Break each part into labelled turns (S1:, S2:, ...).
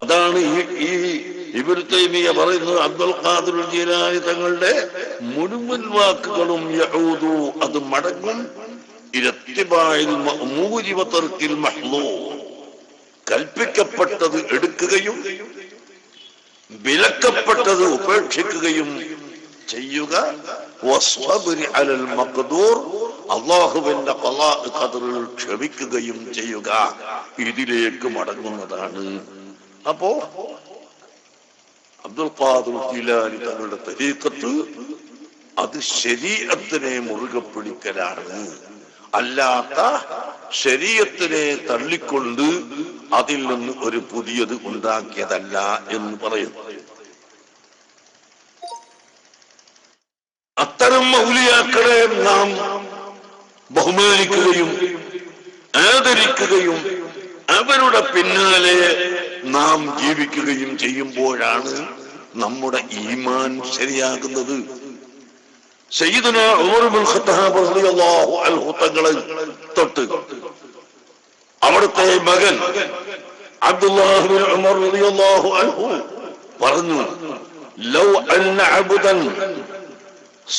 S1: അതാണ് ഈ ഇബ്നു തൈമിയ്യ പറയുന്നത്. അബ്ദുൽ ഖാദിർ ജീലാനി തങ്ങളുടെ മുഴുവൻ വാക്കുകളും യഊദു, അത് മടങ്ങും, ഇരത്തിബാഇൽ മഅ്മൂരി വ തർക്കിൽ മഹ്ളൂർ, കൽപ്പിക്കപ്പെട്ടത് എടുക്കുകയും വിലക്കപ്പെട്ടത് ഉപേക്ഷിക്കുകയും ചെയ്യുക. വസ്സബ്രി അലൽ മഖ്ദൂർ, അല്ലാഹുവിന്റെ ഖളാ ഖദറിൽ ക്ഷമിക്കുകയും ചെയ്യുക. ഇതിലേക്ക് മടങ്ങുന്നതാണ്. അപ്പോ അബ്ദുൽ ഖാദിർ ജീലാനി തങ്ങളുടെ തരീഖത്ത് അത് ശരീഅത്തിനെ മുറുകെ പിടിക്കലാണ്, അല്ലാത്ത ശരീഅത്തിനെ തള്ളിക്കൊണ്ട് അതിൽ നിന്ന് ഒരു പുതിയത് ഉണ്ടാക്കിയതല്ല എന്ന് പറയുന്നു. അത്തരം ഔലിയാക്കളെ നാം ബഹുമാനിക്കുകയും ആദരിക്കുകയും അവരുടെ പിന്നാലെ നാം ജീവിക്കുകയും ചെയ്യുമ്പോഴാണ് നമ്മുടെ ഈമാൻ ശരിയാകുന്നത്. സയ്യിദുനാ ഉമർ ഇബ്നുൽ ഖത്താബ് റളിയല്ലാഹു അൻഹു തങ്ങളെ തൊട്ട് അവിടുത്തെ മകൻ അബ്ദുല്ലാഹ് ഇബ്നു ഉമർ റളിയല്ലാഹു അൻഹു പറഞ്ഞു, ലൗ അന്ന അബ്ദൻ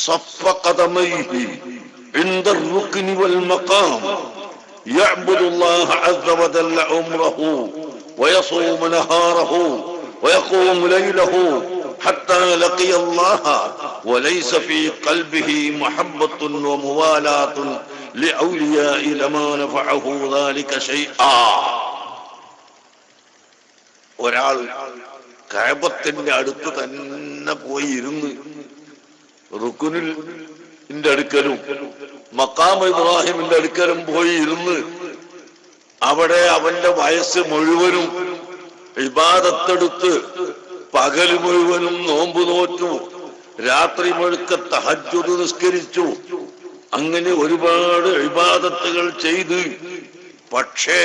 S1: صف قدميه عند الركن والمقام يعبد الله عز وجل عمره ويصوم نهاره ويقوم ليله حتى لقي الله وليس في قلبه محبة وموالاة لأولياء لما نفعه ذلك شيئا. ഒരാൾ കഅബത്തിന്റെ അടുത്ത് തന്നെ പോയി ഇരുന്ന് റുക്കുനിന്റെ അടുക്കലും മഖാം ഇബ്രാഹിമിന്റെ അടുക്കലും പോയി ഇരുന്ന് അവിടെ അവന്റെ വയസ്സ് മുഴുവനും ഇബാദത്തെടുത്ത് പകല് മുഴുവനും നോമ്പ് നോറ്റു, രാത്രി മുഴുക്ക തഹജ്ജുദ് നിസ്കരിച്ചു, അങ്ങനെ ഒരുപാട് ഇബാദത്തുകൾ ചെയ്ത്, പക്ഷേ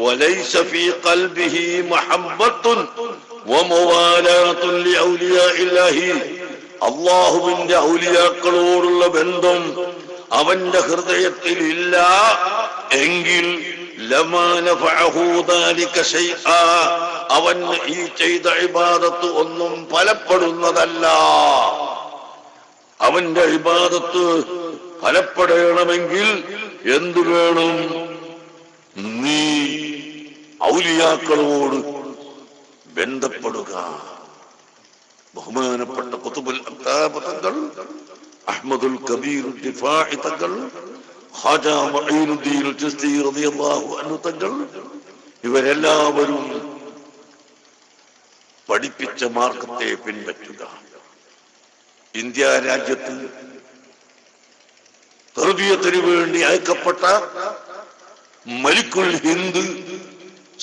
S1: വലൈസ ഫീ ഖൽബിഹി മഹബ്ബത്തുൻ വമുവാലാത്തുൻ ലിഔലിയാഇല്ലാഹി, അല്ലാഹുവിന്റെ ഔലിയാക്കളോടുള്ള ബന്ധം അവന്റെ ഹൃദയത്തിൽ ഇല്ല എങ്കിൽ ലമാ നഫഅഹു ദാലിക ശൈആ, അവൻ ഈ ചെയ്ത ഇബാദത്ത് ഒന്നും ഫലപ്പെടുന്നതല്ല. അവന്റെ ഇബാദത്ത് ഫലപ്പെടണമെങ്കിൽ എന്തു വേണം? നീ ഔലിയാക്കളോട് ബന്ധപ്പെടുക. ബഹുമാനപ്പെട്ട ഖുതുബുൽ അഖ്താബ് തങ്ങൾ, അഹ്മദുൽ കബീർ ദിഫാഇ തങ്ങൾ, ഖാജ മുഈനുദ്ദീൻ ചിശ്തി റളിയല്ലാഹു അൻഹു തങ്ങൾ, ഇവരെല്ലാവരും പഠിപ്പിച്ച മാർഗത്തെ പിൻപറ്റുക. ഇന്ത്യ രാജ്യത്ത് തർബിയത്തിന് വേണ്ടി അയക്കപ്പെട്ട മലിക്കുൽ ഹിന്ദ്,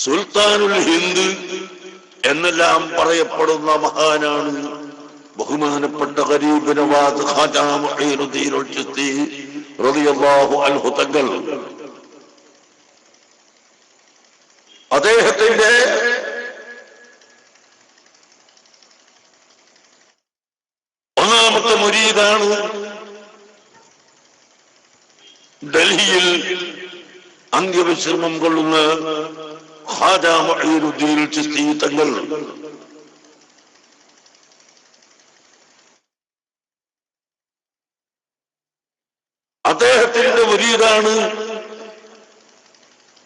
S1: സുൽത്താനുൽ ഹിന്ദ് എന്നെല്ലാം പറയപ്പെടുന്ന മഹാനാണ് ബഹുമാനപ്പെട്ട ഗരീബ് നവാസ് ഖാജ മുഈനുദ്ദീൻ ചിശ്തി റളിയല്ലാഹു അൻഹു തങ്ങൾ. അദ്ദേഹത്തിന്റെ ഒന്നാമത്തെ മുരീദാണ് ഡൽഹിയിൽ അന്ത്യവിശ്രമം കൊള്ളുന്ന ഖാജ മുഈനുദ്ദീൻ ചിശ്തി തങ്ങൾ. അദ്ദേഹത്തിന്റെ മുരീദാണ്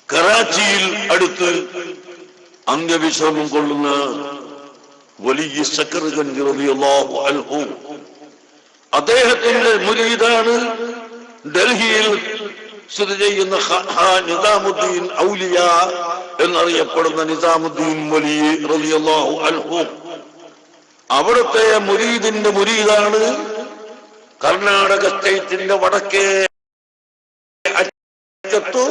S1: കറാച്ചിയിൽ അടുത്ത് അന്ത്യവിശ്രമം കൊള്ളുന്ന വലിയ സക്കർഗഞ്ച് റളിയല്ലാഹു അൻഹു. അദ്ദേഹത്തിന്റെ മുരീദാണ് ഡൽഹിയിൽ സ്ഥിതി ചെയ്യുന്ന നിസാമുദ്ദീൻ ഔലിയ എന്നറിയപ്പെടുന്ന നിസാമുദ്ദീൻ വലി റളിയല്ലാഹു അൻഹു. അവിടുത്തെ മുരീദിന്റെ മുരീദാണ് കർണാടക സ്റ്റേറ്റിന്റെ വടക്കേ അറ്റത്ത്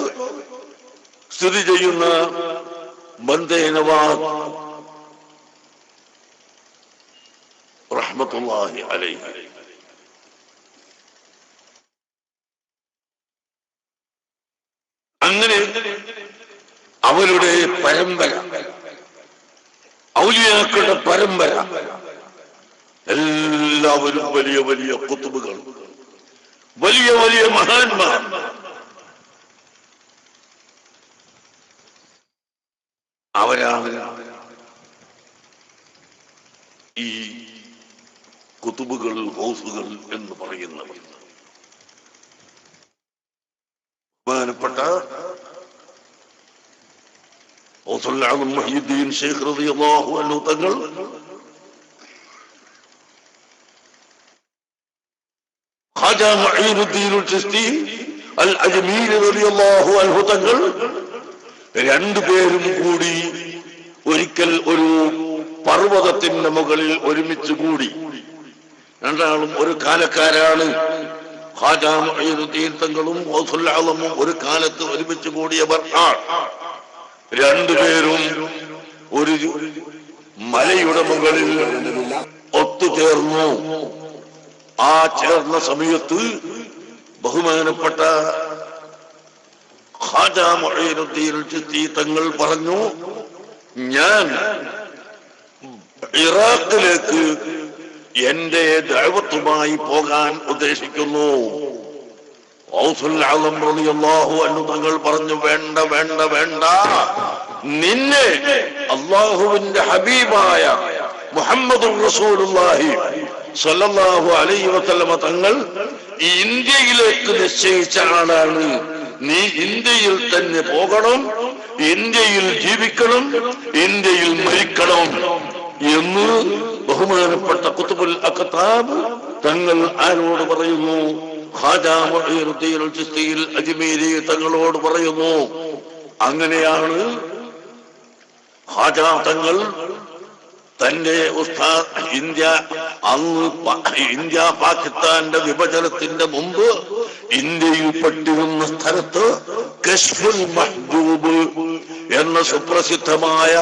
S1: സ്ഥിതി ചെയ്യുന്ന ബന്ദേ നവാസ് റഹ്മത്തുള്ളാഹി അലൈഹി. അങ്ങനെ അവരുടെ പരമ്പര, ഔലിയാക്കളുടെ പരമ്പര, എല്ലാവരും വലിയ വലിയ ഖുതുബുകൾ, വലിയ വലിയ മഹാന്മാർ. അവരാണ് ഈ കുതുബുകൾ ഹൗസുകൾ എന്ന് പറയുന്നവർ. ബഹുമാനപ്പെട്ട ഗൗസുൽ ആദം മുഹ്യിദ്ദീൻ ശൈഖ് റളിയല്ലാഹു അൻഹു തങ്ങൾ ഖാജ മുഈനുദ്ദീൻ ചിശ്തി അൽ അജ്മീരി റളിയല്ലാഹു അൻഹു തങ്ങൾ രണ്ടുപേരും കൂടി ഒരിക്കൽ ഒരു പർവ്വതത്തിന്റെ മുകളിൽ ഒരുമിച്ച് കൂടി. രണ്ടാളും ഒരു കാലക്കാരാണ്. ഖാജ മുഈനുദ്ദീൻ തങ്ങളും ഗൗസുൽ ആദമും ഒരു കാലത്ത് ഒരുമിച്ച് കൂടിയവർ ആണ്. രണ്ടുപേരും ഒരു മലയുടെ മുകളിൽ ഒത്തുചേർന്നു. ആ ചേർന്ന സമയത്ത് ബഹുമാനപ്പെട്ട ഖാജ മുഈനുദ്ദീൻ ചിശ്തി തങ്ങൾ പറഞ്ഞു, ഞാൻ ഇറാഖിലേക്ക് എന്റെ ദഅവത്തുമായി പോകാൻ ഉദ്ദേശിക്കുന്നു. ഗൗസുൽ ആദം റളിയല്ലാഹു അൻഹു തങ്ങൾ പറഞ്ഞു, വേണ്ട വേണ്ട വേണ്ട, നിന്നെ അല്ലാഹുവിന്റെ ഹബീബായ മുഹമ്മദുർ റസൂലുള്ളാഹി സ്വല്ലല്ലാഹു അലൈഹി വസല്ലമ തങ്ങൾ ഇന്ത്യയിലേക്ക് നിശ്ചയിച്ച ആളാണ്. നീ ഇന്ത്യയിൽ തന്നെ പോകണം, ഇന്ത്യയിൽ ജീവിക്കണം, ഇന്ത്യയിൽ മരിക്കണം എന്ന് ബഹുമാനപ്പെട്ട ഖുത്ബുൽ അഖ്താബ് തങ്ങൾ ആരോട് പറയുന്നു? ഖാജ മുഈനുദ്ദീൻ ചിശ്തി അജ്മീരി തങ്ങളോട് പറയുന്നു. അങ്ങനെയാണ് ഖാജ തങ്ങൾ തന്റെ ഉസ്താദ് ഇന്ത്യ പാകിസ്ഥാന്റെ വിഭജനത്തിന്റെ മുമ്പ് ഇന്ത്യയിൽ പെട്ടിരുന്ന സ്ഥലത്ത് കശ്ഫുൽ മഹ്ജൂബ് എന്ന സുപ്രസിദ്ധമായ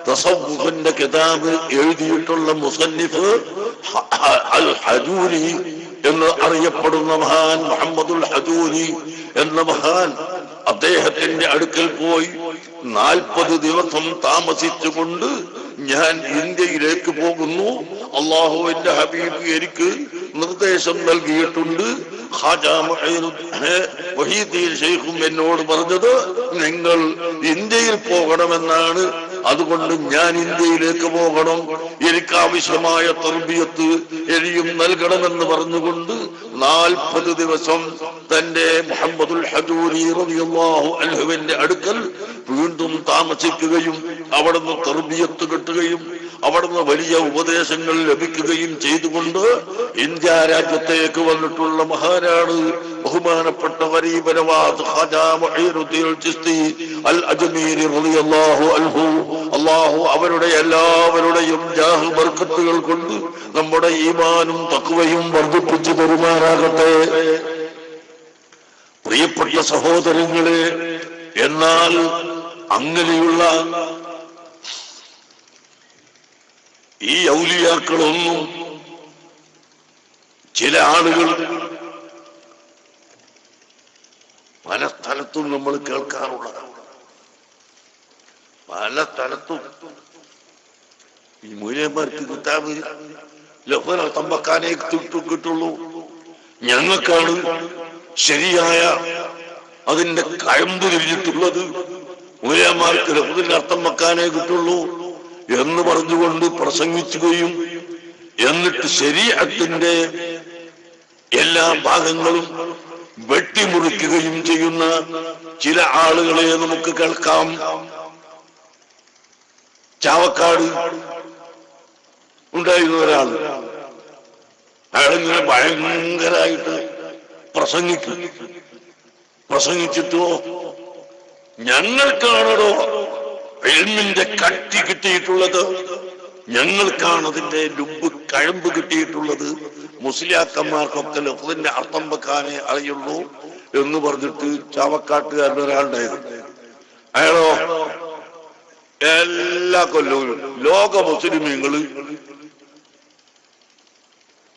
S1: തസവ്വുഫിന്റെ കിതാബ് എഴുതിയിട്ടുള്ള മുസന്നിഫ് അൽ ഹജൂരി എന്ന് അറിയപ്പെടുന്ന മഹാൻ മുഹമ്മദുൽ ഹജൂരി എന്ന മഹാൻ അദ്ദേഹത്തിന്റെ അടുക്കൽ പോയി 40 ദിവസം താമസിച്ചുകൊണ്ട് ഞാൻ ഇന്ത്യയിലേക്ക് പോകുന്നു, അള്ളാഹുവിന്റെ ഹബീബ് എനിക്ക് നിർദ്ദേശം നൽകിയിട്ടുണ്ട്. ഖാജ മുഈനുദ്ദീൻ ശൈഖും എന്നോട് പറഞ്ഞത് നിങ്ങൾ ഇന്ത്യയിൽ പോകണമെന്നാണ്. അതുകൊണ്ട് ഞാൻ ഇന്ത്യയിലേക്ക് പോകണം, എനിക്ക് ആവശ്യമായ തർബിയത്ത് ഇനിയും നൽകണമെന്ന് പറഞ്ഞുകൊണ്ട് 40 ദിവസം തന്റെ മുഹമ്മദുൽ ഹജൂരി റളിയല്ലാഹു അൻഹുവിന്റെ അടുക്കൽ വീണ്ടും താമസിക്കുകയും അവിടുന്ന് തർബിയത്ത് കിട്ടുകയും അവിടുന്ന് വലിയ ഉപദേശങ്ങൾ ലഭിക്കുകയും ചെയ്തുകൊണ്ട് ഇന്ത്യ രാജ്യത്തേക്ക് വന്നിട്ടുള്ള മഹാനാണ് ബഹുമാനപ്പെട്ട വരീബനവാദ് ഖാജ മുഈനുദ്ദീൻ ചിശ്തി അൽ അജ്മീരി റളിയല്ലാഹു അൻഹു. അല്ലാഹു അവരുടെ എല്ലാവരുടെയും ജാഹ് ബർക്കത്തുകൾ കൊണ്ട് നമ്മുടെ ഈമാനും തഖ്വയും വർദ്ധിപ്പിച്ചു തരുമാറാകട്ടെ. പ്രിയപ്പെട്ട സഹോദരങ്ങളെ, എന്നാൽ അങ്ങനെയുള്ള ഈ ഔലിയാക്കളൊന്നും ചില ആളുകൾ പല സ്ഥലത്തും നമ്മൾ കേൾക്കാറുള്ളതാണ്. പല സ്ഥലത്തും ഈ മൂല്യന്മാർക്ക് കിതാബ് ലഫ്ള തമ്പക്കാനേ കിട്ടുള്ളൂ, ഞങ്ങൾക്കാണ് ശരിയായ അതിന്റെ കഴമ്പ് തിരിഞ്ഞിട്ടുള്ളത്, മൂല്യന്മാർക്ക് ലഫ്ളിന്റെ അർത്ഥം വെക്കാനേ കിട്ടുള്ളൂ എന്ന് പറഞ്ഞുകൊണ്ട് പ്രസംഗിക്കുകയും എന്നിട്ട് ശരീഅത്തിന്റെ എല്ലാ ഭാഗങ്ങളും വെട്ടിമുറിക്കുകയും ചെയ്യുന്ന ചില ആളുകളെ നമുക്ക് കേൾക്കാം. ചാവക്കാട് ഉണ്ടായിരുന്ന ഒരാൾ, അയാളിങ്ങനെ ഭയങ്കരായിട്ട് പ്രസംഗിച്ചിട്ടോ ഞങ്ങൾക്കാണോ ഇൽമിന്റെ കട്ടി കിട്ടിയിട്ടുള്ളത്, ഞങ്ങൾക്കാണ് അതിന്റെ ലുബ് കഴമ്പ് കിട്ടിയിട്ടുള്ളത്, മുസ്ലിയാക്കന്മാർക്കൊക്കെ ലഫ്ളിന്റെ അർത്ഥം വെക്കാനേ അറിയുള്ളൂ എന്ന് പറഞ്ഞിട്ട് ചാവക്കാട്ടുകാരൻ ഒരാളുണ്ടായിരുന്നു. അയാളോ എല്ലാ കൊല്ലവും ലോക മുസ്ലിമീങ്ങള്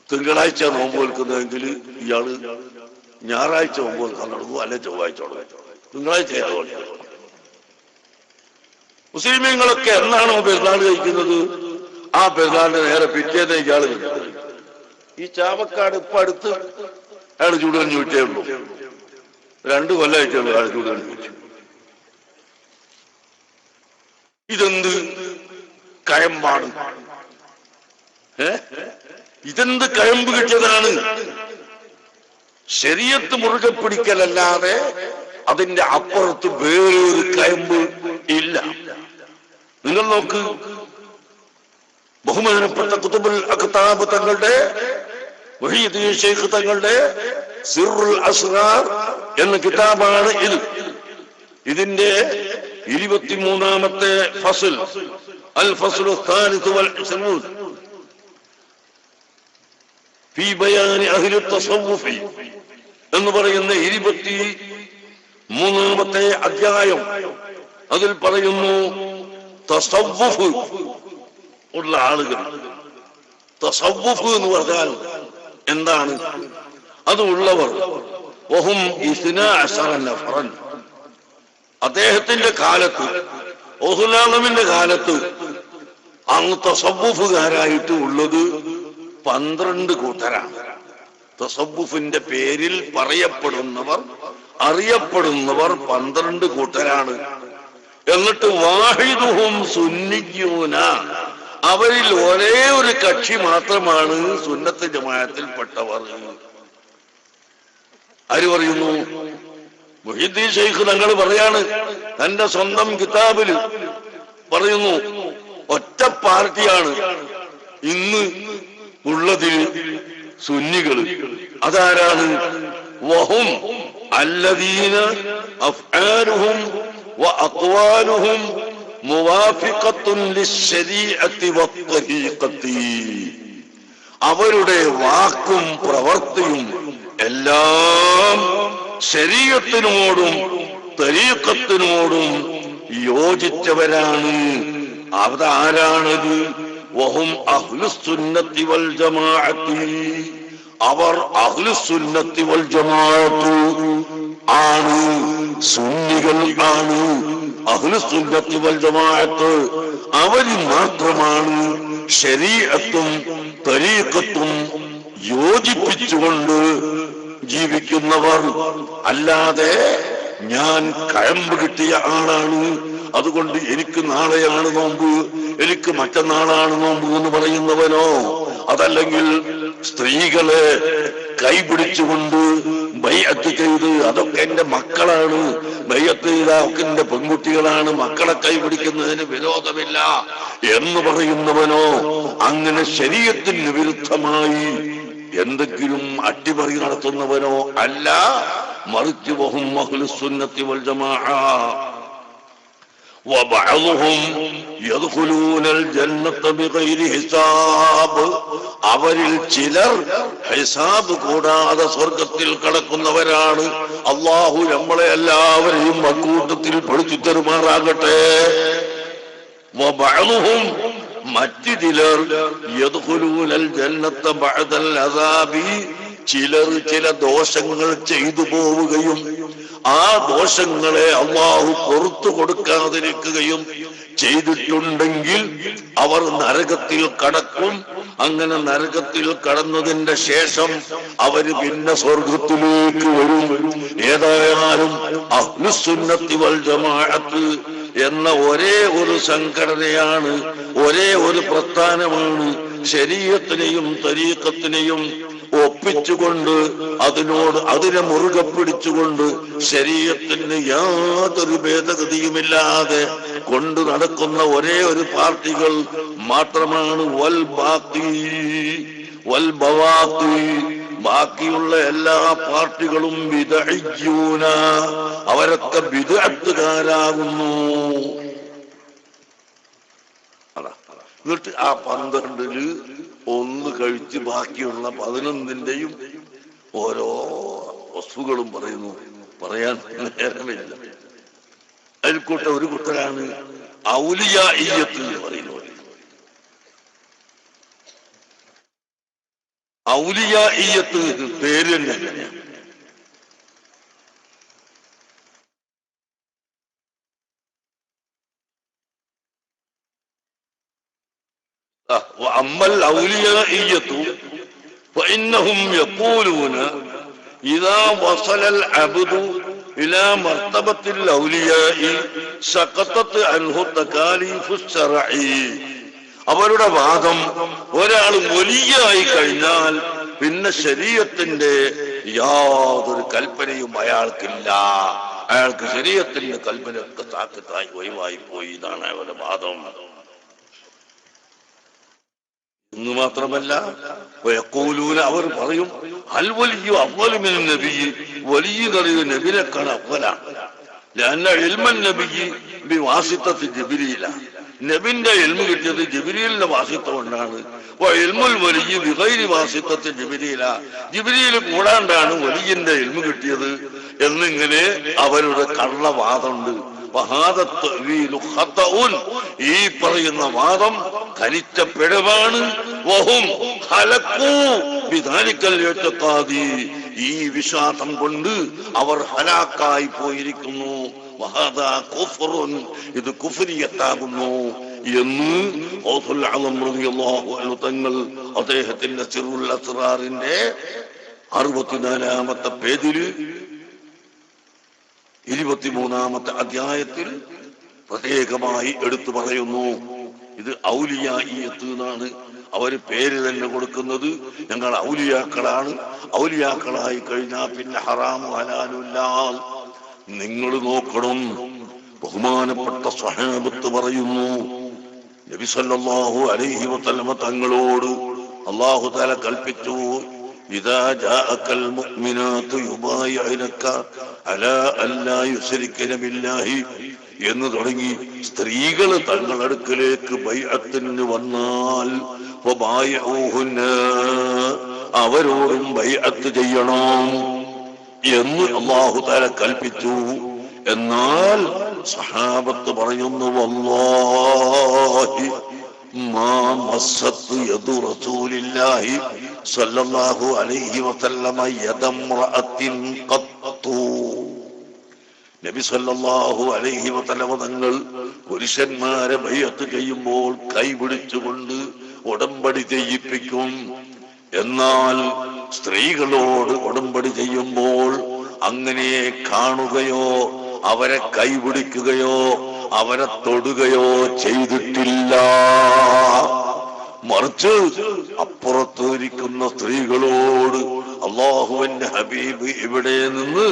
S1: തിങ്കളാഴ്ച നോമ്പ് വെൽക്കുന്നതെങ്കിൽ ഇയാള് ഞായറാഴ്ച നോമ്പ് വെൽക്കാൻ തുടങ്ങും, അല്ലെ ചൊവ്വാഴ്ച തുടങ്ങും. തിങ്കളാഴ്ച മുസ്ലിമീങ്ങളൊക്കെ എന്നാണോ പെരുന്നാൾ കഴിക്കുന്നത് ആ പെരുന്നാളിന്റെ നേരെ പിറ്റേന്ന് ഇയാള് ഈ ചാവക്കാട് ഇപ്പൊ അടുത്ത് അയാൾ ചൂടുകഞ്ഞി വിറ്റേ ഉള്ളൂ, 2 കൊല്ലമായിട്ടുള്ളൂ അയാൾ ചൂടുകഞ്ഞി വിറ്റു. ഇതെന്ത് കഴമ്പാണ്? ഇതെന്ത് കഴമ്പ് കിട്ടിയതാണ്? ശരീഅത്ത് മുറുകെ പിടിക്കലല്ലാതെ അതിന്റെ അപ്പുറത്ത് വേറൊരു കഴമ്പ് ഇല്ല. നിങ്ങൾ നോക്ക്, ബഹുമാനപ്പെട്ട ഖുതുബുൽ അഖ്താബ് തങ്ങളുടെ മുഹയ്യിദ്ദീൻ ശൈഖ് തങ്ങളുടെ സിർറുൽ അസ്റാർ എന്ന കിതാബാണ് ഇത്. ഇതിന്റെ 23-ാമത്തെ ഫസ്ൽ, അൽ ഫസ്ലു الثالث والعشرون ഫീ ബയാനി അഹ്ലി التصوف എന്ന് പറയുന്ന 23-ാമത്തെ അധ്യായം. അതിൽ പറയുന്നു, തസവ്വുഫ് ഉള്ള ആളുകൾ. തസവ്വുഫ് എന്ന് പറഞ്ഞാൽ എന്താണ്? അത് ഉള്ളവർ വഹും 12 നഫറൻ. അദ്ദേഹത്തിന്റെ കാലത്ത്, ഓഹുലാമിന്റെ കാലത്ത് അങ്ങ് തസവ്വുഫുകാരായിട്ട് ഉള്ളത് 12 കൂട്ടരാണ്. തസവ്വുഫിന്റെ പേരിൽ പറയപ്പെടുന്നവർ, അറിയപ്പെടുന്നവർ 12 കൂട്ടരാണ്. എന്നിട്ട് വാഹിദുഹും സുന്നിയൂന, അവരിൽ ഒരേ ഒരു കക്ഷി മാത്രമാണ് സുന്നത്ത് ജമാഅത്തിൽപ്പെട്ടവർ. ആര് പറയുന്നു? മുഹയ്യിദ്ദീൻ ശൈഖ് തങ്ങൾ പറയാണ്, തന്റെ സ്വന്തം കിതാബിൽ പറയുന്നു, ഒറ്റ പാർട്ടിയാണ് ഇന്ന് ഉള്ളതിൽ സുന്നികൾ. അതാരാണ്? വഹും അല്ലദീന അഫ്ആലുഹും വഅഖ്വാലുഹും മുവാഫിഖത്തുൻ ലിശ്ശരീഅത്തി വത്ത്വരീഖത്തി. അവരുടെ വാക്കും പ്രവൃത്തിയും എല്ലാം ശരീഅത്തിനോടും തരീഖത്തിനോടും യോജിച്ചവരാണ്. അതാരാണത്? വഹും അഹ്ലുസ്സുന്നത്തി വൽ ജമാഅത്തി. അവർ അഹ്ലുസ്സുന്നത്തി വൽ ജമാഅത്ത് ആണ്, സുന്നികൾ ആണ്. അഹ്ലുസ്സുന്നത്തി വൽ ജമാഅത്ത് അവര് മാത്രമാണ് ശരീഅത്തും തരീഖത്തും യോജിപ്പിച്ചുകൊണ്ട് ജീവിക്കുന്നവർ. അല്ലാതെ ഞാൻ കഴമ്പ് കിട്ടിയ ആളാണ്, അതുകൊണ്ട് എനിക്ക് നാളെയാണ് നോമ്പ്, എനിക്ക് മറ്റന്നാളാണ് നോമ്പ് എന്ന് പറയുന്നവനോ, അതല്ലെങ്കിൽ സ്ത്രീകളെ കൈപിടിച്ചുകൊണ്ട് ബൈഅത്ത് ചെയ്ത് അതൊക്കെ എന്റെ മക്കളാണ്, ബൈഅത്ത് ചെയ്ത ഒക്കെ എന്റെ പെൺകുട്ടികളാണ്, മക്കളെ കൈപിടിക്കുന്നതിന് വിരോധമില്ല എന്ന് പറയുന്നവനോ, അങ്ങനെ ശരീഅത്തിന് വിരുദ്ധമായി എന്തെങ്കിലും അട്ടിമറി നടത്തുന്നവനോ അല്ല. മറിച്ച് വഹും അഹ്ലുസ്സുന്നത്തി വൽ ജമാഅ വബഅദുഹും യദ്ഖുലൂനൽ ജന്നത ബിഗൈരി ഹിസാബ്. അവരിൽ ചിലർ ഹിസാബ് കൂടാതെ സ്വർഗത്തിൽ കടക്കുന്നവരാണ്. അല്ലാഹു നമ്മളെ എല്ലാവരെയും അക്കൂട്ടത്തിൽ പെടുത്തി തരുമാറാകട്ടെ. വബഅദുഹും മറ്റു ചിലർ യദ്ഖുലൂനൽ ജന്നത ബഅദൽ അദാബി. ചിലർ ചില ദോഷങ്ങൾ ചെയ്തു പോവുകയും ആ ദോഷങ്ങളെ അല്ലാഹു പുറത്തു കൊടുക്കാതിരിക്കുകയും ചെയ്തിട്ടുണ്ടെങ്കിൽ അവർ നരകത്തിൽ കടക്കും. അങ്ങനെ നരകത്തിൽ കടന്നതിന്റെ ശേഷം അവര് പിന്നെ സ്വർഗത്തിലേക്ക് വരും. ഏതായാലും അഹ്ലുസ്സുന്നത്തി വൽ ജമാഅത്ത് എന്ന ഒരേ ഒരു സംഘടനയാണ്, ഒരേ ഒരു പ്രസ്ഥാനമാണ് ശരീഅത്തിനെയും തരീഖത്തിനെയും ഒപ്പിച്ചുകൊണ്ട് അതിനെ മുറുകെ പിടിച്ചുകൊണ്ട് ശരീഅത്തിന് യാതൊരു ഭേദഗതിയുമില്ലാതെ കൊണ്ടു നടക്കുന്ന ഒരേ ഒരു പാർട്ടികൾ മാത്രമാണ് വൽ ബവാഖി. ബാക്കിയുള്ള എല്ലാ പാർട്ടികളും ബിദ്അയ്യൂന, അവരൊക്കെ ബിദ്അത്തുകാരാകുന്നു. എന്നിട്ട് ആ 12-ല് 1 കഴിച്ച് ബാക്കിയുള്ള 11-ന്റെയും ഓരോ വസ്തുക്കളും പറയുന്നു. പറയാൻ നേരമില്ല. അതിൽക്കൂട്ട ഒരു കൂട്ടരാണ് ഔലിയാഇയ്യത്ത് എന്ന് പറയുന്നത്. ഔലിയാഇയ്യത്ത് പേര് തന്നെ അങ്ങനെയാണ്. وأما الأوليائية فإنهم يقولون إذا وصل العبد إلى مرتبة الأولياء سقطت عنه التكاليف الشرعية. അവരുടെ വാദം ഒരാൾ വലിയായി കഴിഞ്ഞാൽ പിന്നെ ശരീഅത്തിന്റെ യാതൊരു കൽപ്പനയും അയാൾക്കില്ല, അയാൾക്ക് ശരീഅത്തിന്റെ കൽപ്പനയൊക്കെ താക്കത്തായി ഒഴിവായി പോയി എന്നാണ് അവരുടെ വാദം. എന്ന് മാത്രമല്ല അവർ പറയും അൽ വലിയ അവ്വലുമിൻ നബി, വലിയ കളിയ നബിനെക്കാൾ അവ്വലാണ്. നബിന്റെ ഇൽമു കിട്ടിയത് ജിബ്രീലിന്റെ വാസിത്ത കൊണ്ടാണ്. ജിബ്രീൽ കൂടാണ്ടാണ് വലിയന്റെ ഇൽമു കിട്ടിയത് എന്നിങ്ങനെ അവരുടെ കള്ളവാദമുണ്ട്. ഈ പറയുന്ന വാദം ഖനിച്ച പിഴവാണ്. ഈ വിശ്വാസം കൊണ്ട് അവർ ഹലാക്കായി പോയിരിക്കുന്നു. ഇത് കുഫ്രിയത്താകുന്നു എന്ന് തങ്ങൾ അദ്ദേഹത്തിന്റെ സിറുൽ അസ്റാറിന്റെ 64-ാമത്തെ പേജില് 23-ാമത്തെ അധ്യായത്തിൽ പ്രത്യേകമായി എടുത്തു പറയുന്നു. ഇത് ഔലിയായിയത്ത് എന്നാണ് അവര് പേര് തന്നെ കൊടുക്കുന്നത്. ഞങ്ങൾ ഔലിയാക്കളാണ്, ഔലിയാക്കളായി കഴിഞ്ഞാൽ പിന്നെ ഹറാമു ഹലാലുമില്ല. നിങ്ങൾ നോക്കണം, ബഹുമാനപ്പെട്ട സ്വഹാബത്ത് പറയുന്നു, നബി സല്ലല്ലാഹു അലൈഹി വസല്ലമ തങ്ങളോട് അല്ലാഹു തആല കൽപ്പിച്ചു, ഇദാ ജാഅകൽ മുഅ്മിനാതു യുബായിഉനക അലാ അല്ലാ യുശ്രികന ബില്ലാഹി എന്ന് തുടങ്ങി സ്ത്രീകൾ തങ്ങളുടെ അടുക്കലേക്ക് ബൈഅത്തിന് വന്നാൽ അവരോടും ബൈഅത്ത് ചെയ്യണം എന്ന് അല്ലാഹു തആല കൽപ്പിച്ചു. എന്നാൽ സഹാബത്ത് പറയുന്നു, വല്ലാഹി മാ മസ്സത്ത് യദു റസൂലില്ലാഹി സല്ലല്ലാഹു അലൈഹി വസല്ലമ യദംറഅത്തിൻ ഖത്തു. നബി സല്ലല്ലാഹു അലൈഹി വസല്ലമ തങ്ങൾ പുരുഷന്മാരെ ബൈഅത്ത് ചെയ്യുമ്പോൾ കൈപിടിച്ചുകൊണ്ട് ഉടമ്പടി ചെയ്യിപ്പിക്കും. എന്നാൽ സ്ത്രീകളോട് ഉടമ്പടി ചെയ്യുമ്പോൾ അങ്ങനെ കാണുകയോ അവരെ കൈപിടിക്കുകയോ അവരെ തൊടുകയോ ചെയ്തിട്ടില്ല. മറിച്ച് അപ്പുറത്തിരിക്കുന്ന സ്ത്രീകളോട് അല്ലാഹുവിന്റെ ഹബീബ് ഇവിടെ നിന്ന്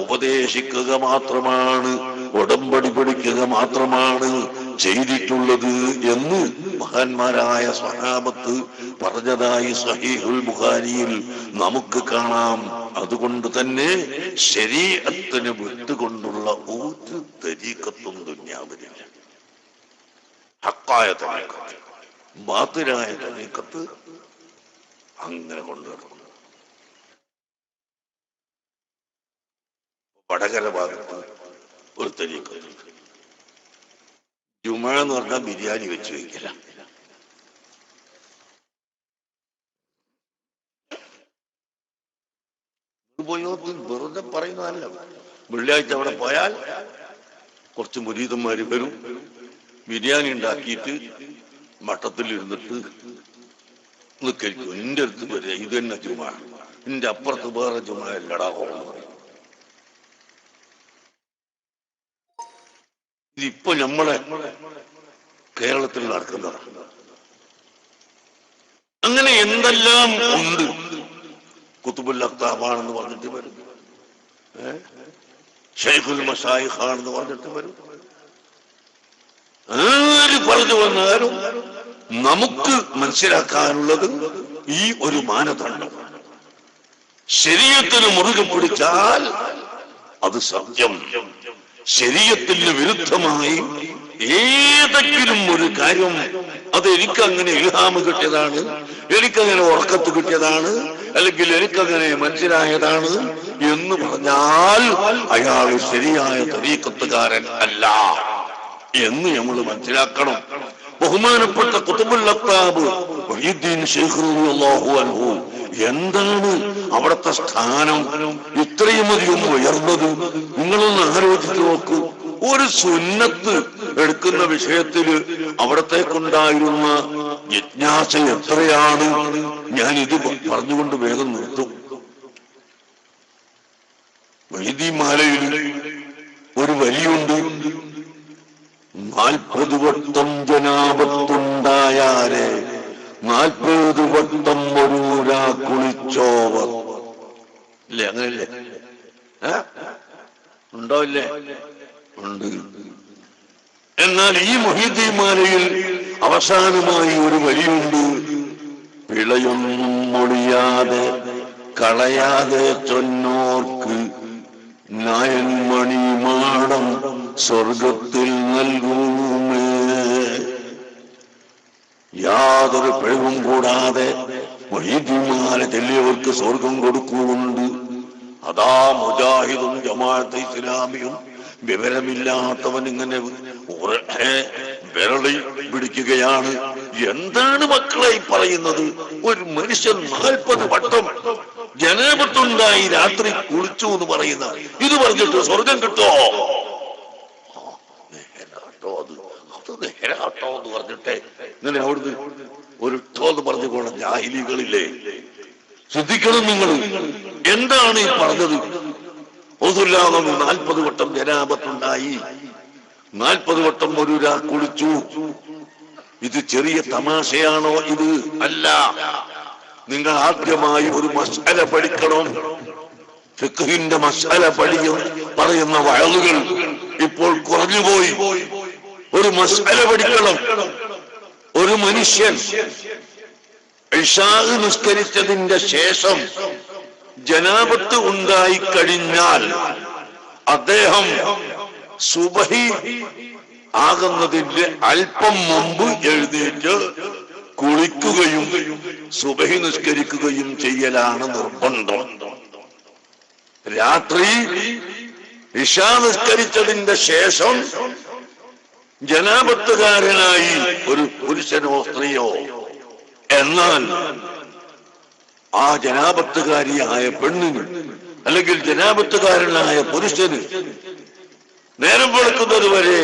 S1: ഉപദേശിക്കുക മാത്രമാണ്, ഉടമ്പടി പിടിക്കുക മാത്രമാണ് ചെയ്തിട്ടുള്ളത് എന്ന് മഹാന്മാരായ സ്വഹാബത്ത് പറഞ്ഞതായി സ്വഹീഹുൽ ബുഖാരിയിൽ നമുക്ക് കാണാം. അതുകൊണ്ട് തന്നെ ശരീഅത്തിന് വിട്ടുകൊണ്ടുള്ള ഒരു തരീഖത്തും ദുനിയാവിലില്ല. ഹക്കായ തരീഖത്ത്, ബാത്തിലായ തരീഖത്ത് അങ്ങനെ കൊണ്ടുവരണം. വടകര ഭാഗത്ത് ഒരു തരീഖത്ത് ജുമാ എന്ന് പറഞ്ഞാൽ ബിരിയാണി വെച്ച് വയ്ക്കില്ല. വെറുതെ പറയുന്നതല്ല. വെള്ളിയാഴ്ച അവിടെ പോയാൽ കുറച്ച് മുരീദന്മാര് വരും, ബിരിയാണി ഉണ്ടാക്കിയിട്ട് മട്ടത്തിലിരുന്നിട്ട് നിൽക്കും. എന്റെ അടുത്ത് വരിക, ഇത് തന്നെ ജുമാ, എന്റെ അപ്പുറത്ത് വേറെ ജുമാ അല്ലടാ എന്ന് പറയും. ഇതിപ്പോ നമ്മളെ കേരളത്തിൽ നടക്കുന്നതാണ്. അങ്ങനെ എന്തെല്ലാം ഉണ്ട്. കുത്തുബുൽ അഖ്താബാണെന്ന് പറഞ്ഞിട്ട് വരും, ശൈഖുൽ മശായിഖാണെന്ന് പറഞ്ഞിട്ട് വരും. ആര് പറഞ്ഞു വന്നാലും നമുക്ക് മനസ്സിലാക്കാനുള്ളത് ഈ ഒരു മാനദണ്ഡം. ശരീഅത്തിന് മുറുകെ പിടിച്ചാൽ അത് സത്യം. ശരീഅത്തിന് വിരുദ്ധമായി ഏതെങ്കിലും ഒരു കാര്യം അത് എനിക്കങ്ങനെ ഇൽഹാമ് കിട്ടിയതാണ്, എനിക്കങ്ങനെ ഉറക്കത്ത് കിട്ടിയതാണ്, അല്ലെങ്കിൽ എനിക്കങ്ങനെ മനസ്സിലായതാണ് എന്ന് പറഞ്ഞാൽ അയാൾ ശരിയായ തരീഖത്തുകാരൻ അല്ല എന്ന് നമ്മൾ മനസ്സിലാക്കണം. ബഹുമാനപ്പെട്ട ഖുതുബുൽ അഖ്താബ് മുഹ്യിദ്ദീൻ ശൈഖ് റളിയല്ലാഹു അൻഹു എന്താണ് അവിടുത്തെ സ്ഥാനം ഇത്രയും അധികം ഉയർന്നത്? നിങ്ങളൊന്ന് ആലോചിച്ച് നോക്കൂ. ഒരു സുന്നത്ത് എടുക്കുന്ന വിഷയത്തില് അവിടത്തേക്കുണ്ടായിരുന്ന ജിജ്ഞാസ എത്രയാണ്. ഞാൻ ഇത് പറഞ്ഞുകൊണ്ട് വേഗം നിർത്തും. വൈദിമാലയിൽ ഒരു വരിയുണ്ട്, 40 വട്ടം ജനാപത്തുണ്ടായാലേ 40 വട്ടം ഒരൂരാ കുളിച്ചോവർ ഇല്ലേ? അങ്ങനല്ലേ? ഉണ്ടോ ഇല്ലേ? ഉണ്ട്. എന്നാൽ ഈ മുഹീദ്ദീൻമാലയിൽ അവസാനമായി ഒരു വരിയുണ്ട്. പിഴയൊന്നും മൊഴിയാതെ കളയാതെ ചൊന്നോർക്ക് നായന്മണി മാടം സ്വർഗത്തിൽ നൽകുമേ. യാതൊരു പിഴവും കൂടാതെ മുഹീദ്ദീൻമാല ചൊല്ലിയവർക്ക് സ്വർഗം കൊടുക്കുന്നുണ്ട്. അതാ മുജാഹിദും ജമാഅത്തെ ഇസ്ലാമിയും വിവരമില്ലാത്തവൻ ഇങ്ങനെ വിരളി പിടിക്കുകയാണ്. എന്താണ് മക്കളെ പറയുന്നത്? ഒരു മനുഷ്യൻ 40 വട്ടം ജനാപത്തുണ്ടായി രാത്രി കുളിച്ചു എന്ന് പറയുന്ന ഇത് പറഞ്ഞിട്ട് സ്വർഗം കിട്ടോ? നേരാട്ടോ എന്ന് പറഞ്ഞിട്ടെ ഇങ്ങനെ അവിടുന്ന് ഒരു എന്ന് പറഞ്ഞുകൊണ്ട് ജാഹിലികളില്ലേ? ശ്രദ്ധിക്കണം നിങ്ങൾ. എന്താണ് ഈ പറഞ്ഞത്? 40 വട്ടം ജനാപത്തുണ്ടായി, 40 വട്ടം ഒരൂരാ കുളിച്ചു. ഇത് ചെറിയ തമാശയാണോ? ഇത് അല്ല. നിങ്ങൾ ആദ്യമായി ഒരു മസ്അല പഠിക്കണം. ഫിഖ്ഹിന്റെ മസ്അല പറയുന്ന വഅളുകൾ ഇപ്പോൾ കുറഞ്ഞുപോയി. ഒരു മസ്അല പഠിക്കണം. ഒരു മനുഷ്യൻ ഇശാ നിസ്കരിച്ചതിന്റെ ശേഷം ജനാപത്ത് ഉണ്ടായി കഴിഞ്ഞാൽ അദ്ദേഹം സുബഹി ആകുന്നതിന്റെ അല്പം മുമ്പ് എഴുന്നേറ്റ് കുളിക്കുകയും സുബഹി നിസ്കരിക്കുകയും ചെയ്യലാണ് നിർബന്ധം. രാത്രി ഇശാ നിസ്കരിച്ചതിന്റെ ശേഷം ജനാപത്തുകാരനായി ഒരു പുരുഷനോ സ്ത്രീയോ, എന്നാൽ ആ ജനാപത്തുകാരിയായ പെണ്ണിന് അല്ലെങ്കിൽ ജനാപത്തുകാരനായ പുരുഷന് നേരം വെളുക്കുന്നത് വരെ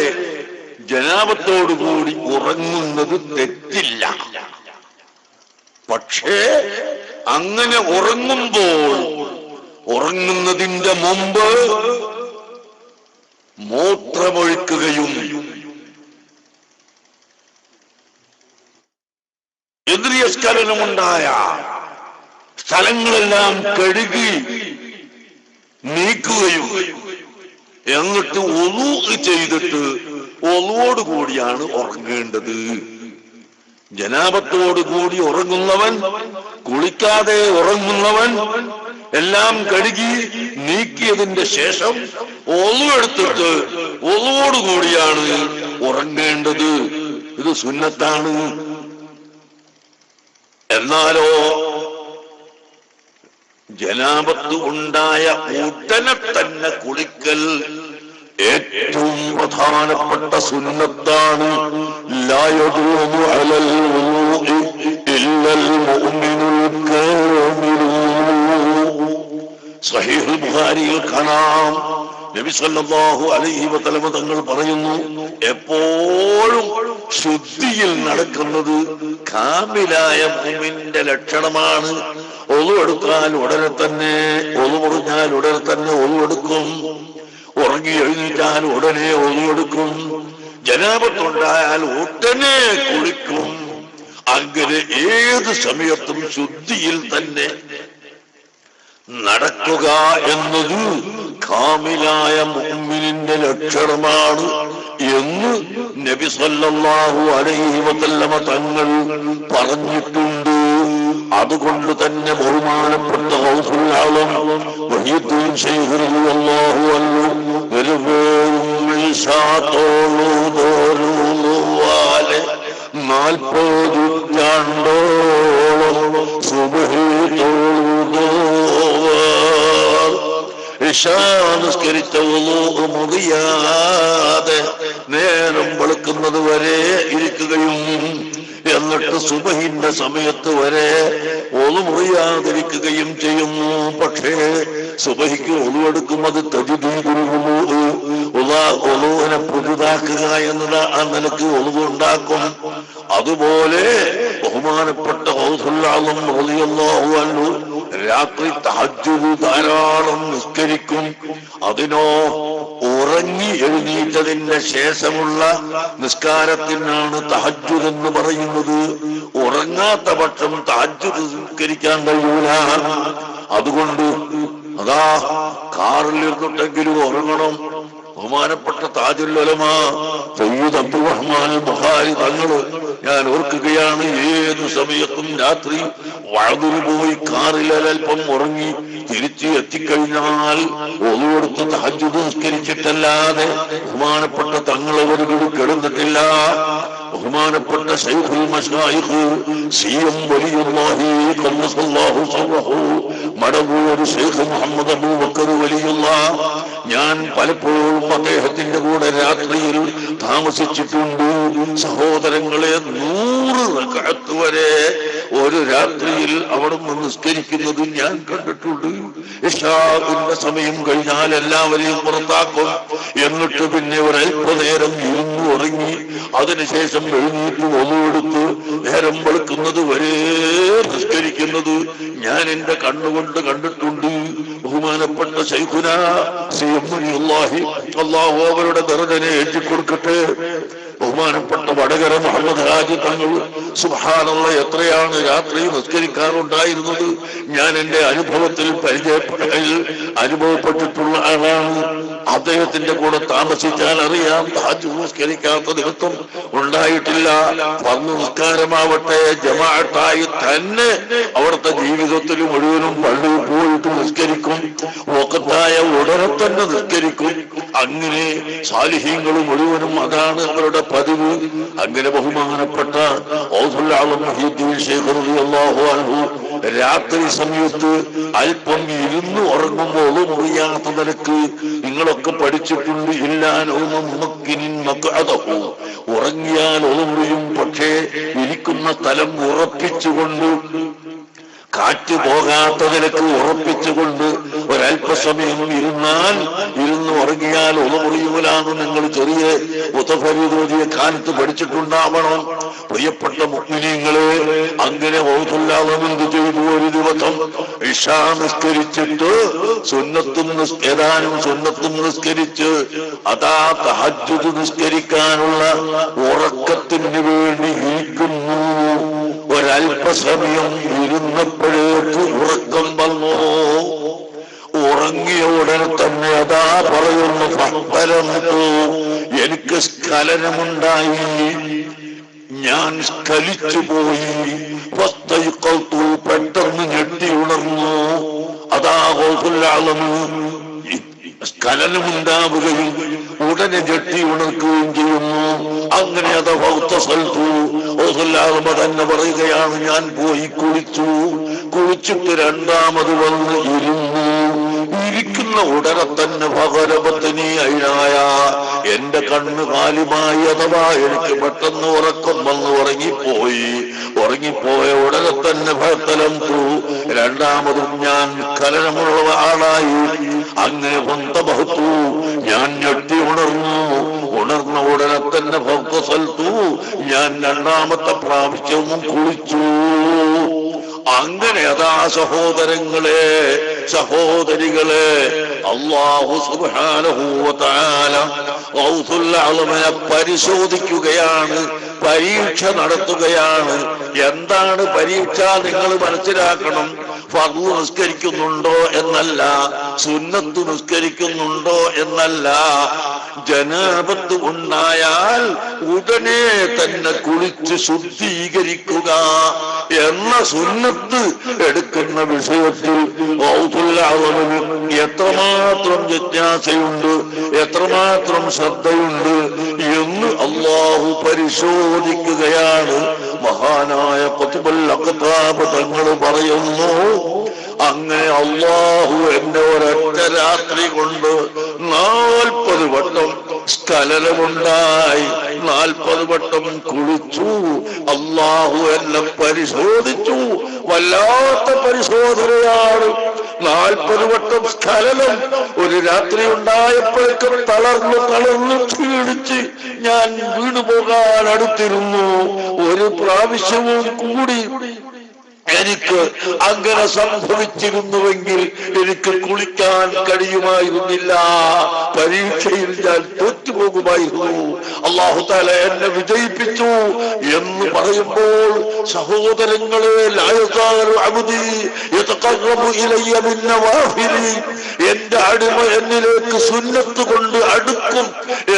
S1: ജനാപത്തോടുകൂടി ഉറങ്ങുന്നത് തെറ്റില്ല. പക്ഷേ അങ്ങനെ ഉറങ്ങുമ്പോൾ ഉറങ്ങുന്നതിന്റെ മുമ്പ് മൂത്രമൊഴിക്കുകയും ഇന്ദ്രിയസ്ഖലനമുണ്ടായ സ്ഥലങ്ങളെല്ലാം കഴുകി നീക്കുകയും എന്നിട്ട് ഒളു ചെയ്തിട്ട് ഒളുവോടുകൂടിയാണ് ഉറങ്ങേണ്ടത്. ജനാപത്തോടുകൂടി ഉറങ്ങുന്നവൻ, കുളിക്കാതെ ഉറങ്ങുന്നവൻ എല്ലാം കഴുകി നീക്കിയതിന്റെ ശേഷം ഒളു എടുത്തിട്ട് ഒളുവോടുകൂടിയാണ് ഉറങ്ങേണ്ടത്. ഇത് സുന്നത്താണ്. എന്നാലോ ജനാപത്ത് ഉണ്ടായ ഉടനെ തന്നെ കുളിക്കൽ ഏറ്റവും പ്രധാനപ്പെട്ട സുന്നത്താണ്. ലാ യദൂമു അലൽ വുളൂഇ ഇല്ലൽ മുഅ്മിനുൽ കാമിലു. സഹീഹുൽ ബുഖാരിയിൽ കാണാം, നബി സല്ലല്ലാഹു അലൈഹി വസല്ലം തങ്ങൾ പറയുന്നു, എപ്പോഴും ശുദ്ധിയിൽ നടക്കുന്നത് കാമിലായ മുഅ്മിന്റെ ലക്ഷണമാണ്. ഒളു എടുത്താൽ ഉടനെ തന്നെ ഒളു മുറിഞ്ഞാൽ ഉടനെ തന്നെ ഒളു എടുക്കും. ഉറങ്ങി എഴുന്നേറ്റാൽ ഉടനെ ഒളു എടുക്കും. ജനാപത്തുണ്ടായാൽ ഉടനെ കുളിക്കും. അങ്ങനെ ഏത് സമയത്തും ശുദ്ധിയിൽ തന്നെ നടക്കുക എന്നത് കാമിലായ മുഅ്മിനിന്റെ ലക്ഷണമാണ് എന്ന് നബി സല്ലല്ലാഹു അലൈഹി വസല്ലമ തങ്ങൾ പറഞ്ഞിട്ടുണ്ട്. അതുകൊണ്ട് തന്നെ ബഹുമാനപ്പെട്ട ഗൗസുൽ ആലം മുഹീദ്ദീൻ ശൈഖ് റളിയല്ലാഹു അൻഹു വെറും ഇശാത്തോളുവാലെ 40 ചാണ്ടോളം സുബ്ഹി ഇശാ നിസ്കരിച്ച വുളൂ മുറിയാതെ നേരം വെളുക്കുന്നത് വരെ ഇരിക്കുകയും എന്നിട്ട് സുബഹിന്റെ സമയത്ത് വരെ ഒളു മുറിയാതിരിക്കുകയും ചെയ്യുന്നു. പക്ഷേ സുബഹിക്ക് ഒളുവെടുക്കുന്നത് ഒളുവിനെ പുതുതാക്കുക എന്നത് ആ നിലക്ക് ഒളുവുണ്ടാക്കും. അതുപോലെ ബഹുമാനപ്പെട്ട ഗൗസുൽ ആലം റളിയല്ലാഹു അൻഹു രാത്രി തഹജ്ജുദ് ധാരാളം നിസ്കരിക്കും. അതിനോ ഉറങ്ങി എഴുന്നേറ്റതിന്റെ ശേഷമുള്ള നിസ്കാരത്തിനാണ് തഹജ്ജുദ് എന്ന് പറയുന്നത്. ഉറങ്ങാത്ത പക്ഷം തഹജ്ജുദ് നിസ്കരിക്കാൻ കഴിയൂല. അതുകൊണ്ട് അതാ കാറിലിരുന്നിട്ടെങ്കിലും ഉറങ്ങണം. ബഹുമാനപ്പെട്ട താജുൽ ഉലമാ സയ്യിദ് അബ്ദുർ റഹ്മാൻ ബുഖാരി തങ്ങള് ഞാൻ ഓർക്കുകയാണ്, ഏതു സമയത്തും രാത്രി വഅദിന് പോയി കാറിൽ അല്പം ഉറങ്ങി തിരിച്ച് എത്തിക്കഴിഞ്ഞാൽ ഒളു കൊടുത്ത് തഹജ്ജുദ് നിസ്കരിച്ചിട്ടല്ലാതെ ബഹുമാനപ്പെട്ട തങ്ങളവരുകൾ കിടന്നിട്ടില്ല. ബഹുമാനപ്പെട്ട ശൈഖുൽ മശായിഖ് സിഎം വലിയുല്ലാഹി ഖദ്ദസല്ലാഹു സിർറഹു മടവൂർ ശൈഖ് മുഹമ്മദ് അബൂബക്കർ വലിയുല്ലാഹ്, ഞാൻ പലപ്പോഴും അദ്ദേഹത്തിന്റെ കൂടെ രാത്രിയിൽ താമസിച്ചിട്ടുണ്ട്. സഹോദരങ്ങളെ, 100 റക്അത്ത് വരെ ഒരു രാത്രിയിൽ അവിടെ നിന്ന് നിസ്കരിക്കുന്നത് ഞാൻ കണ്ടിട്ടുണ്ട്. ഇശാഇന്റെ സമയം കഴിഞ്ഞാൽ എല്ലാവരെയും പുറത്താക്കും. എന്നിട്ട് പിന്നെ ഒരല്പനേരം ഇരുന്ന് ഉറങ്ങി അതിനുശേഷം എഴുന്നേറ്റ് ഒന്നുകൊടുത്ത് നേരം വെളുക്കുന്നത് വരെ നിസ്കരിക്കുന്നത് ഞാൻ എന്റെ കണ്ണുകൊണ്ട് കണ്ടിട്ടുണ്ട്. ബഹുമാനപ്പെട്ട ശൈഖുനാ സിയമ്മനിയുള്ളാഹി അല്ലാഹു അവരുടെ ദർജനെ ഏറ്റിക്കൊടുക്കട്ടെ. ബഹുമാനപ്പെട്ട വടകര മുഹമ്മദ് ഹാജി തങ്ങൾ സുബ്ഹാനല്ലാഹ് എത്രയാണ് രാത്രി നിസ്കരിക്കാറുണ്ടായിരുന്നത്. ഞാൻ എന്റെ അനുഭവത്തിൽ അനുഭവപ്പെട്ടിട്ടുള്ള ആളാണ്. അദ്ദേഹത്തിന്റെ കൂടെ താമസിച്ചാൽ അറിയാം, തഹജ്ജുദ് നിസ്കരിക്കാത്ത ദിവസം ഉണ്ടായിട്ടില്ല. ഫർദ് നിസ്കാരമാവട്ടെ ജമാഅത്തായി തന്നെ അവിടുത്തെ ജീവിതത്തിൽ മുഴുവനും പള്ളിയിൽ പോയിട്ട് നിസ്കരിക്കും. വഖത്തായ ഉടനെ തന്നെ നിസ്കരിക്കും. അങ്ങനെ സാലിഹീങ്ങൾ മുഴുവനും അതാണ് അവരുടെ പതിവ്. അങ്ങനെ ബഹുമാനപ്പെട്ട ഔസുൽ ആലം മുഹീദ്ദീൻ ശൈഖ് റളിയല്ലാഹു അൻഹു രാത്രി സമയത്ത് അല്പം ഇരുന്ന് ഉറങ്ങുമ്പോൾ മുറിയാത്ത നിലക്ക് നിങ്ങളൊക്കെ പഠിച്ചിട്ടുണ്ട്. ഉറങ്ങിയാൽ ഒളുമുറിയും, പക്ഷേ ഇരിക്കുന്ന സ്ഥലം ഉറപ്പിച്ചുകൊണ്ട് കാറ്റ് പോകാത്ത നിലക്ക് ഉറപ്പിച്ചുകൊണ്ട് ഒരല്പസമയം ഇരുന്ന് ഉറങ്ങിയാൽ ഒളുമുറിയൂലാന്ന് നിങ്ങൾ ചെറിയ മുതഫരിദോദിയ കാലത്ത് പഠിച്ചിട്ടുണ്ടാവണം. പ്രിയപ്പെട്ട മുഅ്മിനീങ്ങളെ, അങ്ങനെ എന്ത് ചെയ്തു? ഒരു ദിവസം ഇശാ നിസ്കരിച്ചിട്ട് ഏതാനും സുന്നത്തും നിസ്കരിച്ച് അതാ തഹജ്ജുദ് നിസ്കരിക്കാനുള്ള ഉറക്കത്തിന് വേണ്ടി ഇരിക്കുന്നു. ഒരല്പസമയം ഇരുന്നപ്പോഴേക്ക് ഉറക്കം വന്നു. ഉറങ്ങിയ ഉടനെ തന്നെ അതാ പറയുന്നു, എനിക്ക് സ്ഖലനമുണ്ടായി, ഞാൻ സ്ഖലിച്ചു പോയി. പെട്ടെന്ന് ഞെട്ടി ഉണർന്നു. അതാ സ്ഖലനമുണ്ടാവുകയും ഉടനെ ഞെട്ടി ഉണർക്കുകയും ചെയ്യുന്നു. അങ്ങനെ അത് തന്നെ പറയുകയാണ്, ഞാൻ പോയി കുളിച്ചിട്ട് രണ്ടാമത് വന്ന് ഇരുന്നു. ഇരിക്കുന്ന ഉടനെ തന്നെ ഭഗവതനി അയിനായ എന്റെ കണ്ണ് കാലുമായി, അഥവാ എനിക്ക് പെട്ടെന്ന് ഉറക്കം വന്ന് ഉറങ്ങിപ്പോയ ഉടനെ തന്നെ ഭക്തലം രണ്ടാമതും ഞാൻ കലനമുള്ള ആളായി. അങ്ങനെ ബന്ധബഹത്തു, ഞാൻ ഞെട്ടി ഉണർന്ന ഉടനെ തന്നെ ഭക്തസൽത്തു, ഞാൻ രണ്ടാമത്തെ പ്രാവശ്യവും കുളിച്ചു. അങ്ങനെ അതാ സഹോദരങ്ങളെ, സഹോദരികളെ, അല്ലാഹു സുബ്ഹാനഹു വ തആല ഗൗസുൽ അഅ്ലമിനെ പരിശോധിക്കുകയാണ്, പരീക്ഷ നടത്തുകയാണ്. എന്താണ് പരീക്ഷ? നിങ്ങൾ മനസ്സിലാക്കണം. ഫർദ് നിസ്കരിക്കുന്നുണ്ടോ എന്നല്ല, സുന്നത്ത് നിസ്കരിക്കുന്നുണ്ടോ എന്നല്ല. ജനാബത്ത് ഉണ്ടായാൽ ഉടനെ തന്നെ കുളിച്ച് ശുദ്ധീകരിക്കുക എന്ന സുന്നത്ത് എടുക്കുന്ന വിഷയത്തിൽ എത്രമാത്രം ജിജ്ഞാസയുണ്ട്, എത്രമാത്രം ശ്രദ്ധയുണ്ട് എന്ന് അല്ലാഹു പരിശോധിക്കുകയാണ്. മഹാനായ ഖുത്ബുൽ അഖ്താബ് തങ്ങൾ പറയുന്നു, അങ്ങനെ അല്ലാഹു എന്നെ ഒരൊറ്റ രാത്രി കൊണ്ട് 40 വട്ടം സ്ഖലനമുണ്ടായി, 40 വട്ടം കുളിച്ചു. അല്ലാഹു എന്നെ പരിശോധിച്ചു. വല്ലാത്ത പരിശോധനയാണ്. 40 വട്ടം സ്ഖലനം ഒരു രാത്രി ഉണ്ടായപ്പോഴേക്കും തളർന്ന് ക്ഷീണിച്ച് ഞാൻ വീണുപോകാൻ അടുത്തിരുന്നു. ഒരു പ്രാവശ്യവും കൂടി എനിക്ക് അങ്ങനെ സംഭവിച്ചിരുന്നുവെങ്കിൽ എനിക്ക് കുളിക്കാൻ കഴിയുമായിരുന്നില്ല, പരീക്ഷയിൽ ഞാൻ തോറ്റുപോകുമായിരുന്നു. അല്ലാഹു തആല എന്നെ വിജയിപ്പിച്ചു എന്ന് പറയുമ്പോൾ സഹോദരങ്ങളെ, ലാ യസാലു അബ്ദി യതഖറബു ഇലയ്യ ബിൻ നവാഫിലി, എന്റെ അടിമ എന്നിലേക്ക് സുന്നത്ത് കൊണ്ട് അടുക്കും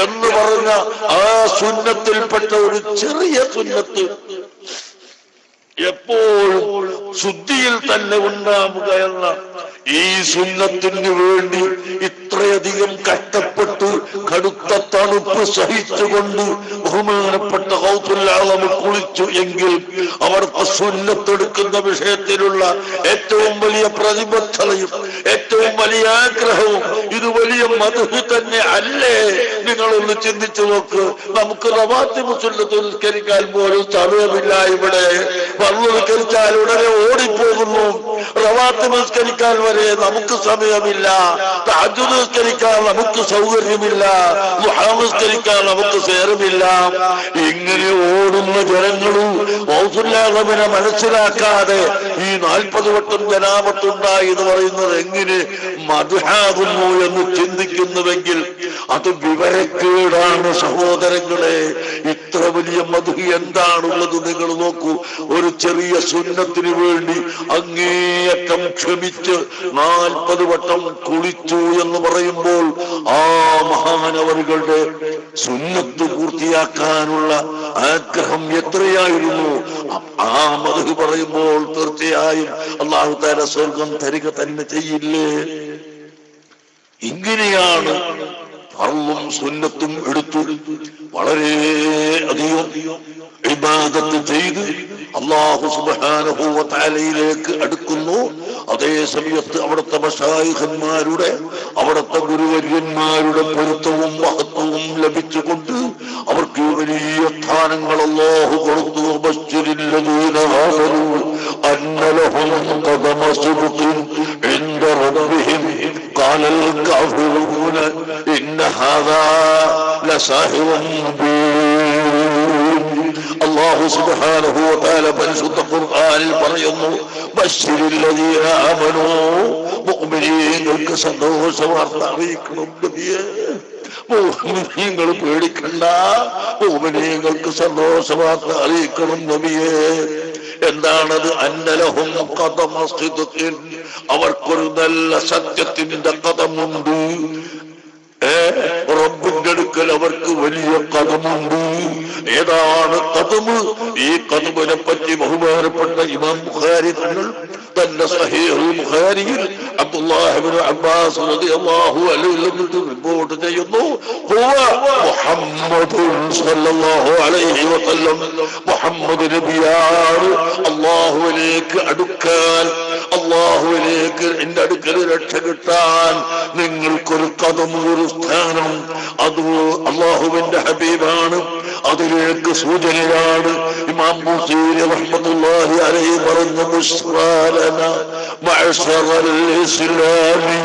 S1: എന്ന് പറഞ്ഞ ആ സുന്നത്തിൽപ്പെട്ട ഒരു ചെറിയ സുന്നത്ത് എപ്പോഴും ശുദ്ധിയിൽ തന്നെ ഉണ്ടാവുക എന്ന ഈ സുന്നത്തിന് വേണ്ടി ഇത്രയധികം കഷ്ടപ്പെട്ട് കടുത്ത തണുപ്പ് സഹിച്ചുകൊണ്ട് ബഹുമാനപ്പെട്ട ഗൗസുൽ ആലം കുളിച്ചു എങ്കിൽ അവിടുത്തെ സുന്നത്തെടുക്കുന്ന വിഷയത്തിലുള്ള ഏറ്റവും വലിയ പ്രതിബദ്ധതയും ഏറ്റവും വലിയ ആഗ്രഹവും ഇത് വലിയ മദ്ഹ് തന്നെ അല്ലേ? നിങ്ങളൊന്ന് ചിന്തിച്ചു നോക്ക്. നമുക്ക് റവാത്തിബ് സുന്നത്ത് നിസ്കരിക്കാൻ പോലും സമയമില്ല. ഇവിടെ വന്നു നിസ്കരിച്ചാൽ ഉടനെ ഓടിപ്പോകുന്നു. റവാത്തിബ് നിസ്കരിക്കാൻ വരെ നമുക്ക് സമയമില്ല. തഹജ്ജുദ് നിസ്കരിക്കാൻ നമുക്ക് സൗകര്യമില്ല. ദുഹാ നിസ്കരിക്കാൻ നമുക്ക് നേരമില്ല. ഇങ്ങനെ ഓടുന്ന ജനങ്ങളും ഗൗസുൽ ആലമിനെ മനസ്സിലാക്കാതെ ഈ 40 വട്ടം ജനാബത്തുണ്ടായി എന്ന് പറയുന്നത് എങ്ങനെ മദ്ഹാകുന്നു എന്ന് ചിന്തിക്കുന്നുവെങ്കിൽ അത് വിവരക്കേടാണ് സഹോദരങ്ങളെ. ഇത്ര വലിയ മദ്ഹ് എന്താണുള്ളത് നിങ്ങൾ നോക്കൂ. ഒരു ചെറിയ സുന്നത്തിന് വേണ്ടി അങ്ങേയറ്റം ക്ഷമിച്ച് 40 വട്ടം കുളിച്ചു എന്ന് പറയുമ്പോൾ ആ മഹാനവറുകളുടെ സുന്നത്ത് പൂർത്തിയാക്കാനുള്ള ആഗ്രഹം എത്രയായിരുന്നു. ആ മദ്ഹ് പറയുമ്പോൾ തീർച്ചയായും അല്ലാഹു തആല സ്വർഗം തരിക തന്നെ ചെയ്യില്ലേ? ഇങ്ങനെയാണ് ഫർളും സുന്നത്തും എടുത്തു വളരെ അധികം ഇബാദത്ത് ചെയ്ത് അല്ലാഹു സുബ്ഹാനഹു വ തആലയിലേക്ക് അടുക്കുന്നു. അതേ സമയത്ത് അവിടുത്തെ മശായിഖന്മാരുടെ അവിടുത്തെ ഗുരുവര്യന്മാരുടെ പൊരുത്തവും മഹത്വവും ലഭിച്ചുകൊണ്ട് അവർക്ക് വലിയ സ്ഥാനങ്ങൾ അല്ലാഹു കൊടുത്തു. ബശ്ശിരിൽ ലദീന ആമനൂ അന്ന ലഹും ഖദമ സിദ്ഖിൻ ഇൻദ റബ്ബിഹിം ഖാലൽ കാഫിറൂന ഇന്ന ഹാദാ ലസാഹിറുൻ മുബീൻ. അല്ലാഹു സുബ്ഹാനഹു വ തആല പരിശുദ്ധ ഖുർആനിൽ പറയുന്നു, ബശ്ശിരിൽ ലദീന ആമനൂ, മുഅ്മിനീങ്ങൾക്ക് സന്തോഷ വാർത്ത അറിയിക്കണം നബിയേ. മുഅ്മിനീങ്ങൾ പേടിക്കണ്ട, മുഅ്മിനീങ്ങൾക്ക് സന്തോഷ വാർത്ത അറിയിക്കണം നബിയേ. എന്താണത്? അന്നലഹും ഖദമ സിദ്ഖിൻ, അവർക്കൊരു നല്ല സത്യത്തിന്റെ ഖദമുണ്ട്. റബ്ബിന്റെ അടുക്കൽ അവർക്ക് വലിയ ഖദമുണ്ട്. ഏതാണ് ഖദമ്? ഈ ഖദമിനെ പറ്റി ബഹുമാനപ്പെട്ട ഇമാം ബുഖാരി തങ്ങൾ തന്റെ സഹീഹുൽ ബുഖാരിയിൽ അബ്ദുല്ലാഹി ഇബ്നു അബ്ബാസ് റളിയല്ലാഹു അൻഹു റിപ്പോർട്ട് ചെയ്യുന്നു, ഹുവ മുഹമ്മദുൻ സ്വല്ലല്ലാഹു അലൈഹി വസല്ലം, മുഹമ്മദ് നബിയാണ് അല്ലാഹുവിലേക്ക് അടുക്കാൻ, അല്ലാഹുവിലേക്ക് എന്റെ അടുക്കൽ രക്ഷ കിട്ടാൻ നിങ്ങൾക്കൊരു ഖദം, ഒരു സ്ഥാനം, അത് അല്ലാഹുവിന്റെ ഹബീബാണ്. അതിലേക്ക് സൂചനയാണ് ഇമാം ബുഖാരി റഹ്മത്തുള്ളാഹി അലൈഹി പറഞ്ഞു, മുസ്റാലന മഅശറൽ ഇസ്ലാമി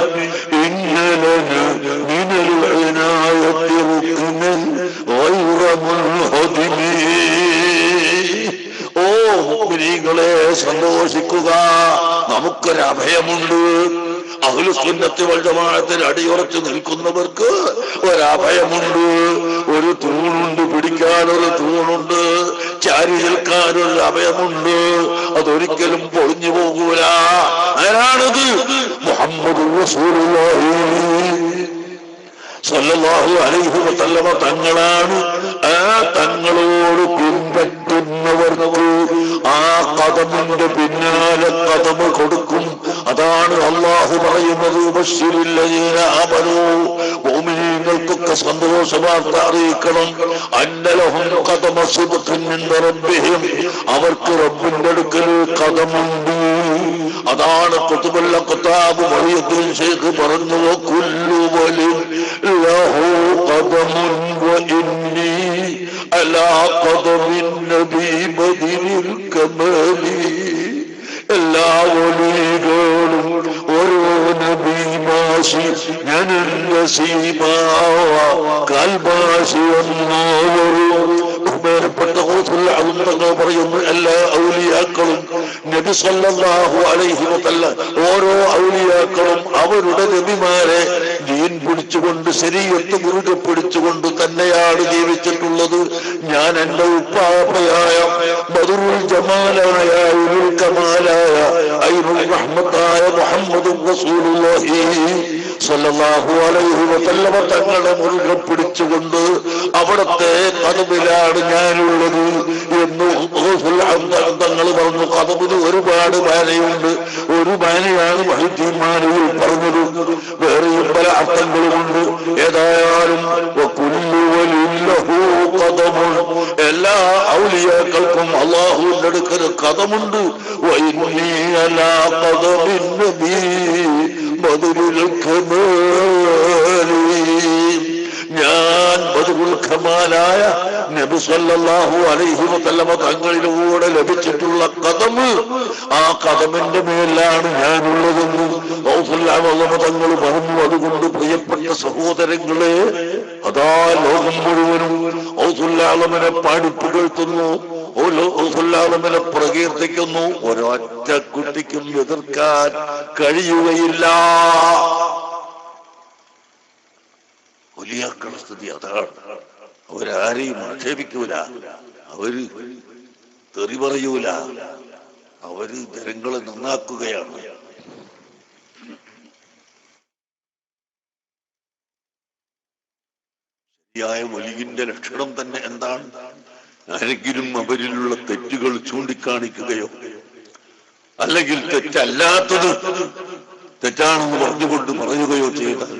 S1: ഇന്ന ലനാ മിനൽ ഇനായത്തി റുക്നൻ ഗൈറ മുൻഹദിമി. ഓ മുഅ്മിനീങ്ങളെ, സന്തോഷിക്കുക, നമുക്കൊരു അഭയമുണ്ട്. അഹ്ലുസുന്നത്ത് വൽ ജമാഅത്തിൽ അടിയുറച്ചു നിൽക്കുന്നവർക്ക് ഒരഭയമുണ്ട്, ഒരു തൂണുണ്ട്, പിടിക്കാനൊരു തൂണുണ്ട്, ചാരി നിൽക്കാനൊരു അഭയമുണ്ട്. അതൊരിക്കലും പൊളിഞ്ഞു പോകൂല. ആരാണത്? മുഹമ്മദ് റസൂലുള്ളാഹി സല്ലല്ലാഹു അലൈഹി വസല്ലമ തങ്ങളാണ്. ആ തങ്ങളോട് പിൻപറ്റുന്നവർക്ക് ആ ഖദമിന്റെ പിന്നാലെ ഖദം കൊടുക്കും. അതാണ് അല്ലാഹു പറയുന്നത്, ബശ്ശിരിൽ ലദീന ആമനൂ, മുഅ്മിനീങ്ങൾക്കൊക്കെ സന്തോഷ വാർത്ത അറിയിക്കണം. അന്ന ലഹും ഖദമ സിദ്ഖിൻ ഇൻദ റബ്ബിഹിം, അവർക്ക് റബ്ബിന്റെ അടുക്കൽ ഖദമുണ്ട്. അതാണ് ഖുതുബുൽ അഖ്താബ് മറിയത്തുൽ ശൈഖ് പറഞ്ഞു, കുല്ലു വലി ലഹു ഖദമുൻ വഇന്നി അലാ ഖദമിൻ നബി ബദിനിൽ കമാലി. എല്ലാ വലികളും ഓരോ നബിമാശി, ഞാനെന്റെ സീമ കാൽമാശി എന്നോരോ ബഹുമാനപ്പെട്ട തങ്ങൾ പറയുന്നു, എല്ലാ ഔലിയാക്കളും നബി സല്ലല്ലാഹു അലൈഹി വസല്ലം ഓരോ ഔലിയാക്കളും അവരുടെ നബിമാരെ ദീൻ പിടിച്ചുകൊണ്ട് ശരീഅത്ത് മുറുകെ പിടിച്ചുകൊണ്ട് തന്നെയാണ് ജീവിച്ചിട്ടുള്ളത്. ഞാൻ എന്റെ ഉപ്പാപ്പയായ ബദറുൽ ജമാലായ ഉൽ കമാലായ ഐനുൽ റഹ്മത്തായ മുഹമ്മദുർ റസൂലുള്ളാഹി സ്വല്ലല്ലാഹു അലൈഹി വസല്ലം തങ്ങളെ മുറുകെ പിടിച്ചുകൊണ്ട് അവിടത്തെ ഖദമിലാണ് ഞാനുള്ളത് എന്ന് തങ്ങൾ പറഞ്ഞു. ഖദമിന് ഒരുപാട് ബാനയുണ്ട്. ഒരു ബാനയാണ് മഹീദ്ദീൻ മാനവിൽ പറഞ്ഞത്. വേറെയും പല അർത്ഥങ്ങളുമുണ്ട്. ഏതായാലും എല്ലാ ഔലിയാക്കൾക്കും അല്ലാഹുവിന്റെ അടുക്കൽ ഖദമുണ്ട്. ഞാൻ ബദറുൽ കമാലായ നബി സല്ലല്ലാഹു അലൈഹി വസല്ലം തങ്ങളിലൂടെ ലഭിച്ചിട്ടുള്ള ഖദമ്, ആ ഖദമിന്റെ മേലാണ് ഞാനുള്ളതെന്ന് തങ്ങൾ പറഞ്ഞു. അതുകൊണ്ട് പ്രിയപ്പെട്ട സഹോദരങ്ങളെ, അതാ ലോകം മുഴുവനും ഔസുല്ലാലമിനെ പാടിപ്പുകഴ്ത്തുന്നു, ഔസുല്ലാലമിനെ പ്രകീർത്തിക്കുന്നു. ഒരൊറ്റ കുട്ടിക്കും എതിർക്കാൻ കഴിയുകയില്ല. വലിയാക്കളുടെ സ്ഥിതി അതാണ്. അവരാരെയും ആക്ഷേപിക്കൂല, അവര് തെറി പറയൂല, അവര് ജനങ്ങളെ നന്നാക്കുകയാണ്. ശരിയായ വലിയിന്റെ ലക്ഷണം തന്നെ എന്താണ്? ആരെങ്കിലും അവരിലുള്ള തെറ്റുകൾ ചൂണ്ടിക്കാണിക്കുകയോ അല്ലെങ്കിൽ തെറ്റല്ലാത്തത് തെറ്റാണെന്ന് പറഞ്ഞുകൊണ്ട് പറയുകയോ ചെയ്താൽ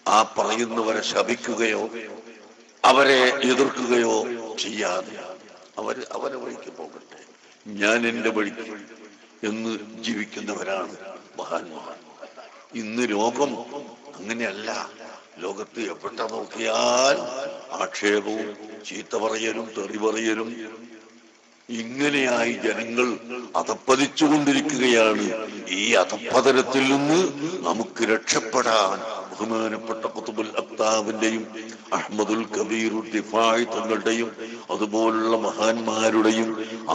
S1: ആ പറയുന്നവരെ ശപിക്കുകയോ അവരെ എതിർക്കുകയോ ചെയ്യാതെ അവരെ വഴിക്ക് പോകട്ടെ, ഞാൻ എന്റെ വഴിക്ക് എന്ന് ജീവിക്കുന്നവരാണ് മഹാന്മാർ. ഇന്ന് ലോകം അങ്ങനെയല്ല. ലോകത്ത് എവിടെ നോക്കിയാൽ ആക്ഷേപവും ചീത്ത പറയലും തെറി പറയലും ഇങ്ങനെയായി ജനങ്ങൾ അധപ്പതിച്ചുകൊണ്ടിരിക്കുകയാണ്. ഈ അധപ്പതനത്തിൽ നിന്ന് നമുക്ക് രക്ഷപ്പെടാൻ ബഹുമാനപ്പെട്ട ഖുതുബുൽ അഖ്താബിന്റെയും അഹ്മദുൽ കബീർ ദിഫാഇ തങ്ങളുടെയും അതുപോലുള്ള മഹാന്മാരുടെയും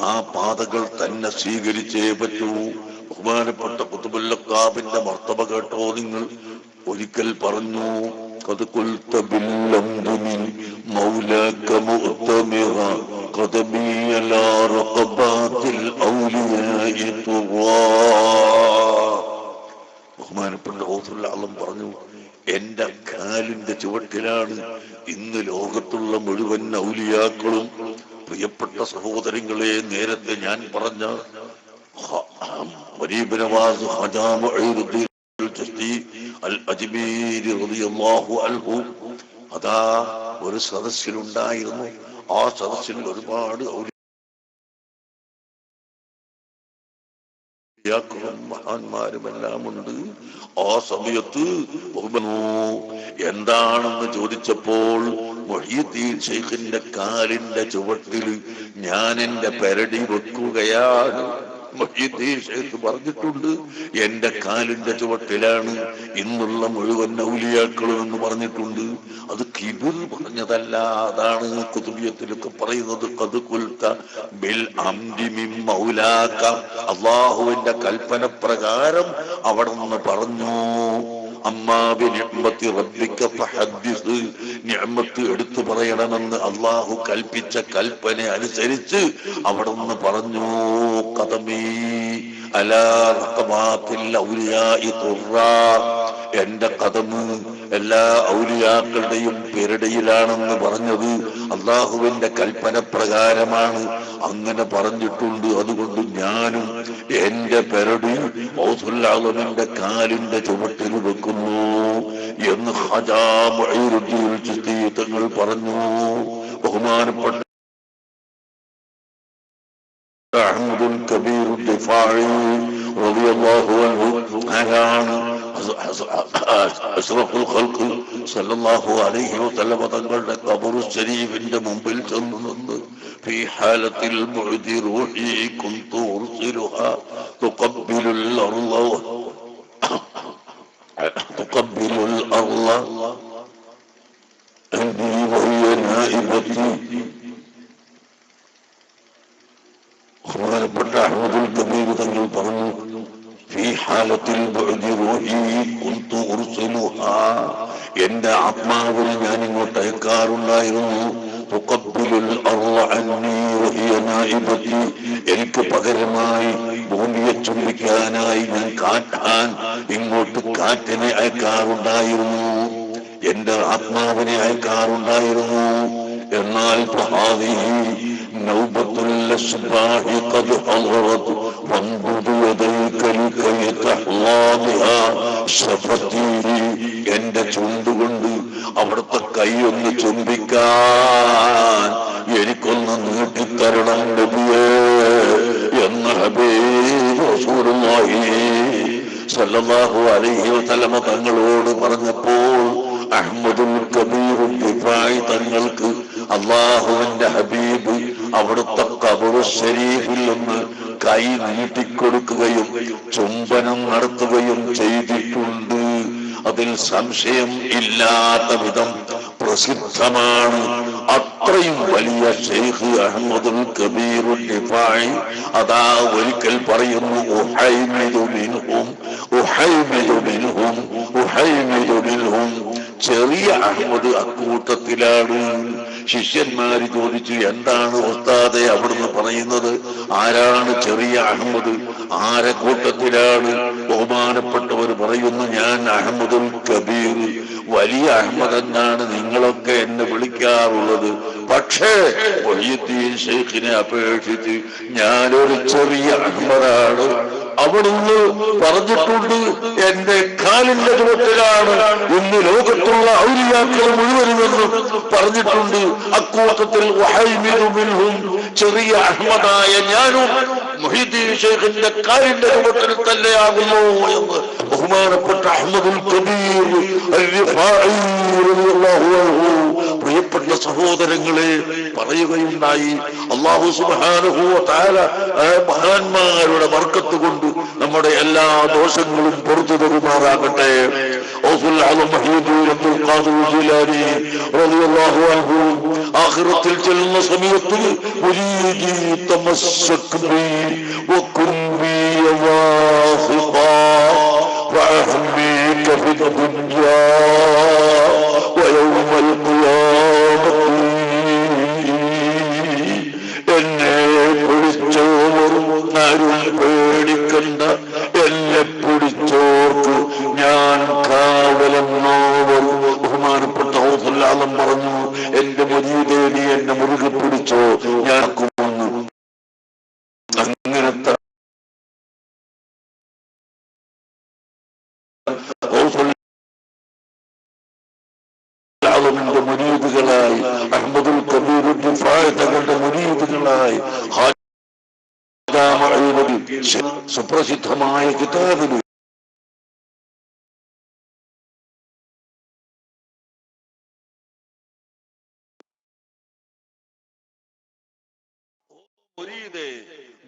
S1: ആ പാതകൾ തന്നെ സ്വീകരിച്ചേ പറ്റൂ. ബഹുമാനപ്പെട്ട ഖുതുബുൽ അഖ്താബിന്റെ മർത്തബ കേട്ടോ നിങ്ങൾ? ഒരിക്കൽ പറഞ്ഞു, قد قلت باللمد من مولاك مؤتمرا قدمي على رقبات الأولياء طرا. ബഹുമാനപ്പെട്ട ഔസുൽ അഅ്ലം പറഞ്ഞു, എന്റെ കാലിന്റെ ചുവട്ടിലാണ് ഇന്ന് ലോകത്തുള്ള മുഴുവൻ ഔലിയാക്കളും. പ്രിയപ്പെട്ട സഹോദരങ്ങളെ, നേരത്തെ ഞാൻ പറഞ്ഞ ഗരീബ് നവാസ് ഖാജാ മുഈനുദ്ദീൻ അൽ അജ്മീരി റളിയല്ലാഹു അൻഹു അതാ ഒരു സദസ്സിലുണ്ടായിരുന്നു. ആ സദസ്സിൽ ഒരുപാട് ഔലിയാക്കളും മഹാന്മാരുമെല്ലാം ഉണ്ട്. ആ സമയത്ത് എന്താണെന്ന് ചോദിച്ചപ്പോൾ മുഹ്യിദ്ദീൻ ശൈഖിന്റെ കാലിന്റെ ചുവട്ടിൽ ഞാൻ എന്റെ പെരടി വെക്കുകയാണ്. മുഹ്യിദ്ദീൻ ശൈഖ് പറഞ്ഞിട്ടുണ്ട്, എന്റെ കാലിന്റെ ചുവട്ടിലാണ് ഇന്നുള്ള മുഴുവൻ ഔലിയാക്കളും എന്ന് പറഞ്ഞിട്ടുണ്ട്. അത് കിബിർ പറഞ്ഞതല്ല. അതാണ് ഖുതുബിയത്തിലൊക്കെ പറയുന്നത്, ഖദ് ഖുൽത ബിൽ അംരി മിൻ മൗലാക. അല്ലാഹുവിന്റെ കൽപ്പന പ്രകാരം അവിടെ നിന്ന് പറഞ്ഞു. അമ്മാ ബി നിഅ്മത്തി റബ്ബിക ഫഹദ്ദിസ്. നിഅ്മത്ത് എടുത്തു പറയണമെന്ന് അല്ലാഹു കൽപ്പിച്ച കൽപ്പന അനുസരിച്ച് അവിടെ നിന്ന് പറഞ്ഞു, ഖദമി അലാ റഖബാത്തിൽ ഔലിയാഇ തുറാ. എന്റെ ഖദമ് എല്ലാ ഔലിയാക്കളുടെയും പെരടിയിലാണെന്ന് പറഞ്ഞത് അല്ലാഹുവിന്റെ കൽപ്പന പ്രകാരമാണ്. അങ്ങനെ പറഞ്ഞിട്ടുണ്ട്. അതുകൊണ്ട് ഞാനും എന്റെ പെരടി ഔസുൽ അഅ്ലമിന്റെ കാലിന്റെ ചുവട്ടിൽ വെക്കുന്നു എന്ന് ഖാജാ മുഈനുദ്ദീൻ ചിശ്തി തങ്ങൾ പറഞ്ഞു. ബഹുമാനപ്പെട്ട അഹ്മദുൽ കബീർ ദിഫാഇ റളിയല്ലാഹു അൻഹു ആരാണ്? അഷ്റഫുൽ ഖൽഖ് സല്ലല്ലാഹു അലൈഹി വസല്ലം തങ്ങളുടെ ഖബറു ശരീഫിന്റെ മുമ്പിൽ ചെന്ന് നിന്ന് في حالة البعد روحي كنت أرسلها تقبل الأرض عندي وهي نائبتي.
S2: ബഹുമാനപ്പെട്ട അഹ്മദുൽ കബീർ തങ്ങൾ പറഞ്ഞു, ഫീ ഹാലത്തിൽ ബഅദി റൂഹി കുന്തു ഉർസിലുഹാ, എന്റെ ആത്മാവിനെ ഞാൻ ഇങ്ങോട്ട് അയക്കാറുണ്ടായിരുന്നു. തുഖബ്ബിലുൽ അർള അന്നീ വഹിയ നായിബത്തി, എനിക്ക് പകരമായി ഭൂമിയെ ചുംബിക്കാനായി ഞാൻ ഇങ്ങോട്ട് കാറ്റിനെ അയക്കാറുണ്ടായിരുന്നു, എന്റെ ആത്മാവിനെ അയക്കാറുണ്ടായിരുന്നു. എന്നാൽ നൗബത്തുൽ അസ്ബാഹി ഖദ് ഹളറത് വൻദുദു യദൈക ലകൈ തഹ്ലാ ബിഹാ ശഫതി, എന്റെ ചുണ്ടുകൊണ്ട് അവിടുത്തെ കൈയൊന്ന് ചുംബിക്കാൻ എനിക്കൊന്ന് നീട്ടിത്തരണം നബിയേ എന്ന് ഹബീബ് റസൂലുള്ളാഹി സല്ലല്ലാഹു അലൈഹി വസല്ലമ തങ്ങളോട് പറഞ്ഞപ്പോൾ അഹ്മദുൽ കബീർ ദിഫായി തങ്ങൾക്ക് അള്ളാഹുവിന്റെ ഹബീബ് അവിടുത്തെ ഖബറു ശരീഫിൽ നിന്ന് കൈ നീട്ടിക്കൊടുക്കുകയും ചുംബനം നടത്തുകയും ചെയ്തിട്ടുണ്ട്. അതിൽ സംശയം ഇല്ലാത്ത വിധം പ്രസിദ്ധമാണ്. അത്രയും വലിയ ഷെയ്ഖ് അഹ്മദുൽ കബീർ ദിഫായി അതാ ഒരിക്കൽ പറയുന്നു, ഉഹൈമിദു മിൻഹും ഉഹൈമിദു മിൻഹും ഉഹൈമിദു മിൻഹും, ചെറിയ അഹ്മദ് അക്കൂട്ടത്തിലാണ്. ശിഷ്യന്മാര് ചോദിച്ചു, എന്താണ് ഉസ്താദെ അവിടുന്ന് പറയുന്നത്? ആരാണ് ചെറിയ അഹ്മദ്? ആരെ കൂട്ടത്തിലാണ്? ബഹുമാനപ്പെട്ടവർ പറയുന്നു, ഞാൻ അഹ്മദുൽ കബീർ, വലിയ അഹ്മദ് എന്നാണ് നിങ്ങളൊക്കെ എന്നെ വിളിക്കാറുള്ളത്. പക്ഷേ മുഹ്യിദ്ദീൻ ശൈഖിനെ അപേക്ഷിച്ച് ഞാനൊരു ചെറിയ അഹ്മദാണ്. അവിടുന്ന് പറഞ്ഞിട്ടുണ്ട്, എന്റെ കാലിന്റെ ചുവട്ടിലാണ് ഇന്ന് ലോകത്തുള്ള ഔലിയാക്കൾ മുഴുവനുമെന്നും പറഞ്ഞിട്ടുണ്ട്. അക്കൂട്ടത്തിൽ ചെറിയ അഹ്മദായ ഞാനും മുഹ്യിദ്ദീൻ ശൈഖിന്റെ കാലിന്റെ ചുവട്ടിൽ തന്നെയാകുന്നു എന്ന് ബഹുമാനപ്പെട്ട അഹ്മദുൽ കബീർ അൽ-റിഫാഈ റളിയല്ലാഹു അൻഹു പ്രിയപ്പെട്ട സഹോദരങ്ങളെ പറയുകയുണ്ടായി. അല്ലാഹു സുബ്ഹാനഹു വ തആല മഹാന്മാരുടെ ബർക്കത്ത് കൊണ്ട് നമ്മുടെ എല്ലാ ദോഷങ്ങളും പുറത്തു തരുമാറാകട്ടെ. ആഖിറത്തിൽ ചെല്ലുന്ന സമയത്ത് എന്നെ പിടിച്ചോരും പേടിക്കണ്ട, എന്നെ പിടിച്ചോർക്ക് ഞാൻ കാവലെന്നോവർ. ബഹുമാനപ്പെട്ട ഔസുൽ ആലം പറഞ്ഞു, എന്റെ മുരീദേ നീ എന്നെ മുറുകെ പിടിച്ചോ, ഞാൻ കൊന്നു. അങ്ങനത്തെ ന്റെ മുരീദുകളായി, അഹ്മദുൽ കബീർ ദിഫായി തങ്ങളുടെ മുരീദുകളായി സുപ്രസിദ്ധമായ കിതാബിൽ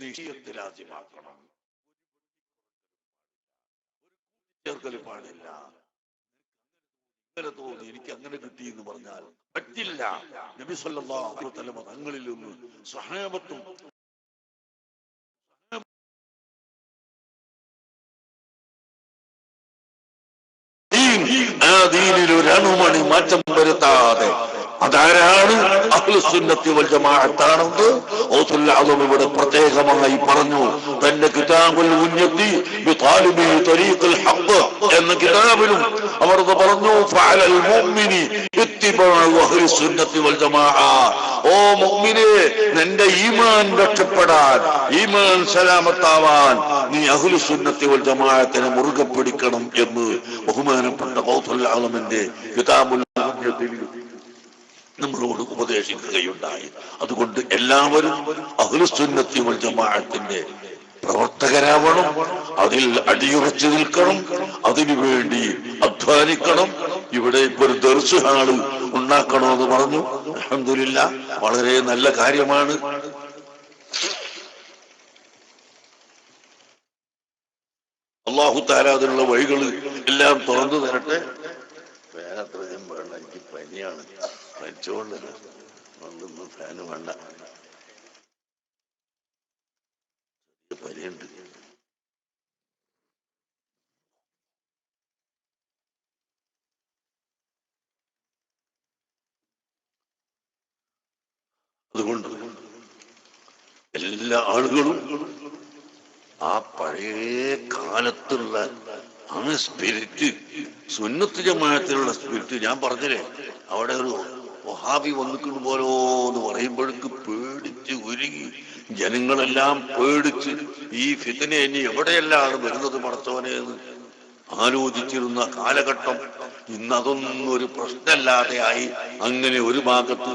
S2: നിശ്ചയത്തിലാദ്യമാക്കണം, ചേർക്കൽ പാടില്ല. തോന്നി എനിക്ക് അങ്ങനെ കിട്ടി എന്ന് പറഞ്ഞാൽ പറ്റില്ല. നബി സല്ലല്ലാഹു അലൈഹി വസല്ലം തങ്ങളിൽ നിന്ന് സ്വഹാബത്തും ആ ദീനിൽ ഒരു അണുമണി മാറ്റം വരുത്താതെ അതാരാണ് അഹ്ലുസുന്നത്തി വൽ ജമാഅത്താണെന്ന് ഔസുൽ ആലം ഇവിടെ പ്രത്യേകമായി പറഞ്ഞു. തന്റെ കിതാബുൽ ഉന്നതി ബിതാലിബി തരീഖുൽ ഹഖ് എന്ന കിതാബിലും അവർ പറഞ്ഞു, ഫഅലൽ മുഅ്മിനി ഇത്തിബാഉ അഹ്ലുസുന്നത്തി വൽ ജമാഅ. ഓ മുഅ്മിനേ, നിന്റെ ഈമാൻ രക്ഷപ്പെടാൻ, ഈമാൻ സലാമത്താവാൻ നീ അഹ്ലുസുന്നത്തി വൽ ജമാഅത്തിനെ മുറുകെ പിടിക്കണം എന്ന് ബഹുമാനപ്പെട്ട ഔസുൽ ആലമിന്റെ കിതാബുൽ ഉന്നതിയിൽ നമ്മളോട് ഉപദേശിക്കുകയുണ്ടായി. അതുകൊണ്ട് എല്ലാവരും അഹ്ലുസുന്നത്തി വൽ ജമാഅത്തിന്റെ പ്രവർത്തകരാവണം, അതിൽ അടിയുറച്ചു നിൽക്കണം, അതിനുവേണ്ടി അധ്വാനിക്കണം. ഇവിടെ ഇപ്പൊ ഒരു ദർസ് ഹാള് ഉണ്ടാക്കണമെന്ന് പറഞ്ഞു. അൽഹംദുലില്ലാഹ്, വളരെ നല്ല കാര്യമാണ്. അല്ലാഹു തആല അതിനുള്ള വഴികൾ എല്ലാം തുറന്നു തരട്ടെ. വേറെ അത്രയും വേണ്ട, എനിക്ക് പനിയാണ്, മരിച്ചുകൊണ്ടല്ല, ഫാന് വേണ്ട. അതുകൊണ്ട് എല്ലാ ആളുകളും ആ പഴയ കാലത്തുള്ള ആ സ്പിരിറ്റ്, സുന്നത്ത് ജമാഅത്തിലുള്ള സ്പിരിറ്റ്, ഞാൻ പറഞ്ഞില്ലേ അവിടെ ഒരു വഹാബി വന്നിട്ടുണ്ട് പോലോ എന്ന് പറയുമ്പോഴേക്ക് പേടിച്ച് ഉരുകി ജനങ്ങളെല്ലാം പേടിച്ച് ഈ ഫിത്ന ഇനി എവിടെയെല്ലാം വരുന്നത് പടച്ചവനെ എന്ന് ആലോചിച്ചിരുന്ന കാലഘട്ടം ഇന്നതൊന്നും ഒരു പ്രശ്നമല്ലാതെ ആയി. അങ്ങനെ ഒരു ഭാഗത്ത്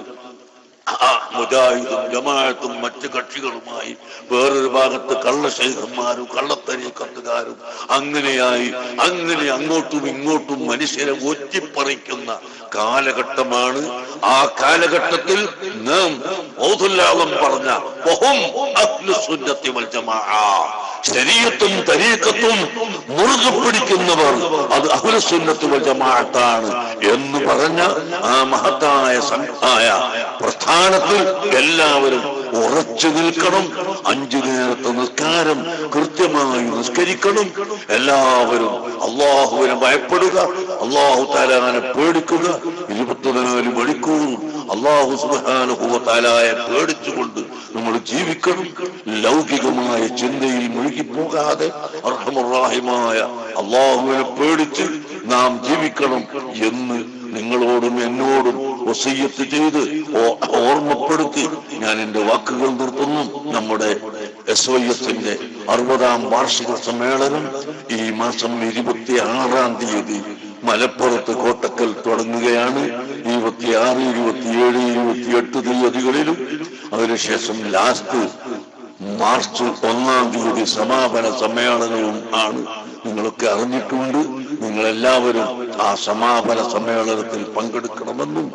S2: മുജാഹിദും ജമാഅത്തും മറ്റ് കക്ഷികളുമായി, വേറൊരു ഭാഗത്ത് കള്ളശൈഖന്മാരും കള്ളത്തരീക്കത്തുകാരും അങ്ങനെയായി. അങ്ങനെ അങ്ങോട്ടും ഇങ്ങോട്ടും മനുഷ്യരെ ഒറ്റിപ്പറിക്കുന്ന കാലഘട്ടമാണ്. ആ കാലഘട്ടത്തിൽ നാം ഔദുല്ലാഹം പറഞ്ഞ വഹും അഹ്ലുസ് സുന്നത്തി വൽ ജമാഅ, ശരീഅത്തും തരീഖത്തും മുറുകെ പിടിക്കുന്നവർ അത് അഹ്ലുസ് സുന്നത്തി വൽ ജമാഅത്താണ് എന്ന് പറഞ്ഞ ആ മഹത്തായ പ്രസ്ഥാനത്തിൽ എല്ലാവരും ഉറച്ചു നിൽക്കണം. 5 നേരത്തെ നിസ്കാരം കൃത്യമായി നിസ്കരിക്കണം. എല്ലാവരും അള്ളാഹുവിനെ ഭയപ്പെടുക, അള്ളാഹു തആലാനെ പേടിക്കുക. 24 മണിക്കൂർ അള്ളാഹു സുബ്ഹാനഹു വ തആലയെ പേടിച്ചുകൊണ്ട് നമ്മൾ ജീവിക്കണം. ലൗകികമായ ചിന്തയിൽ മുഴുകിപ്പോകാതെ അർഹമർ റഹീമായ അള്ളാഹുവിനെ പേടിച്ച് നാം ജീവിക്കണം എന്ന് നിങ്ങളോടും എന്നോടും വസിയ്യത്ത് ചെയ്ത് ഓർമ്മപ്പെടുത്തി ഞാൻ എന്റെ വാക്കുകൾ നിർത്തുന്നു. നമ്മുടെ SYS-ന്റെ 60ാം വാർഷിക സമ്മേളനം ഈ മാസം 26-ാം തീയതി മലപ്പുറത്ത് കോട്ടക്കൽ തുടങ്ങുകയാണ്. 26, 27, 28 തീയതികളിലും അതിനുശേഷം ലാസ്റ്റ് മാർച്ച് 1-ാം തീയതി സമാപന സമ്മേളനവും ആണ്. നിങ്ങളൊക്കെ അറിഞ്ഞിട്ടുണ്ട്. നിങ്ങളെല്ലാവരും ആ സമാപന സമ്മേളനത്തിൽ പങ്കെടുക്കണമെന്നും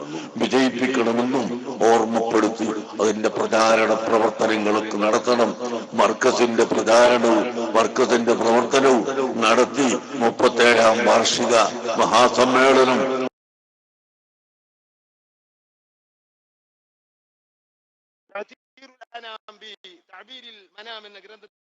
S2: വിജയിപ്പിക്കണമെന്നും ഓർമ്മപ്പെടുത്തി അതിന്റെ പ്രചാരണ പ്രവർത്തനങ്ങളൊക്കെ നടത്തണം. മർക്കസിന്റെ പ്രചാരണവും മർക്കസിന്റെ പ്രവർത്തനവും നടത്തി 37-ാം വാർഷിക മഹാസമ്മേളനം
S3: تعبير الأنام بتعبير المنام എന്ന ഗ്രന്ഥത്തിൽ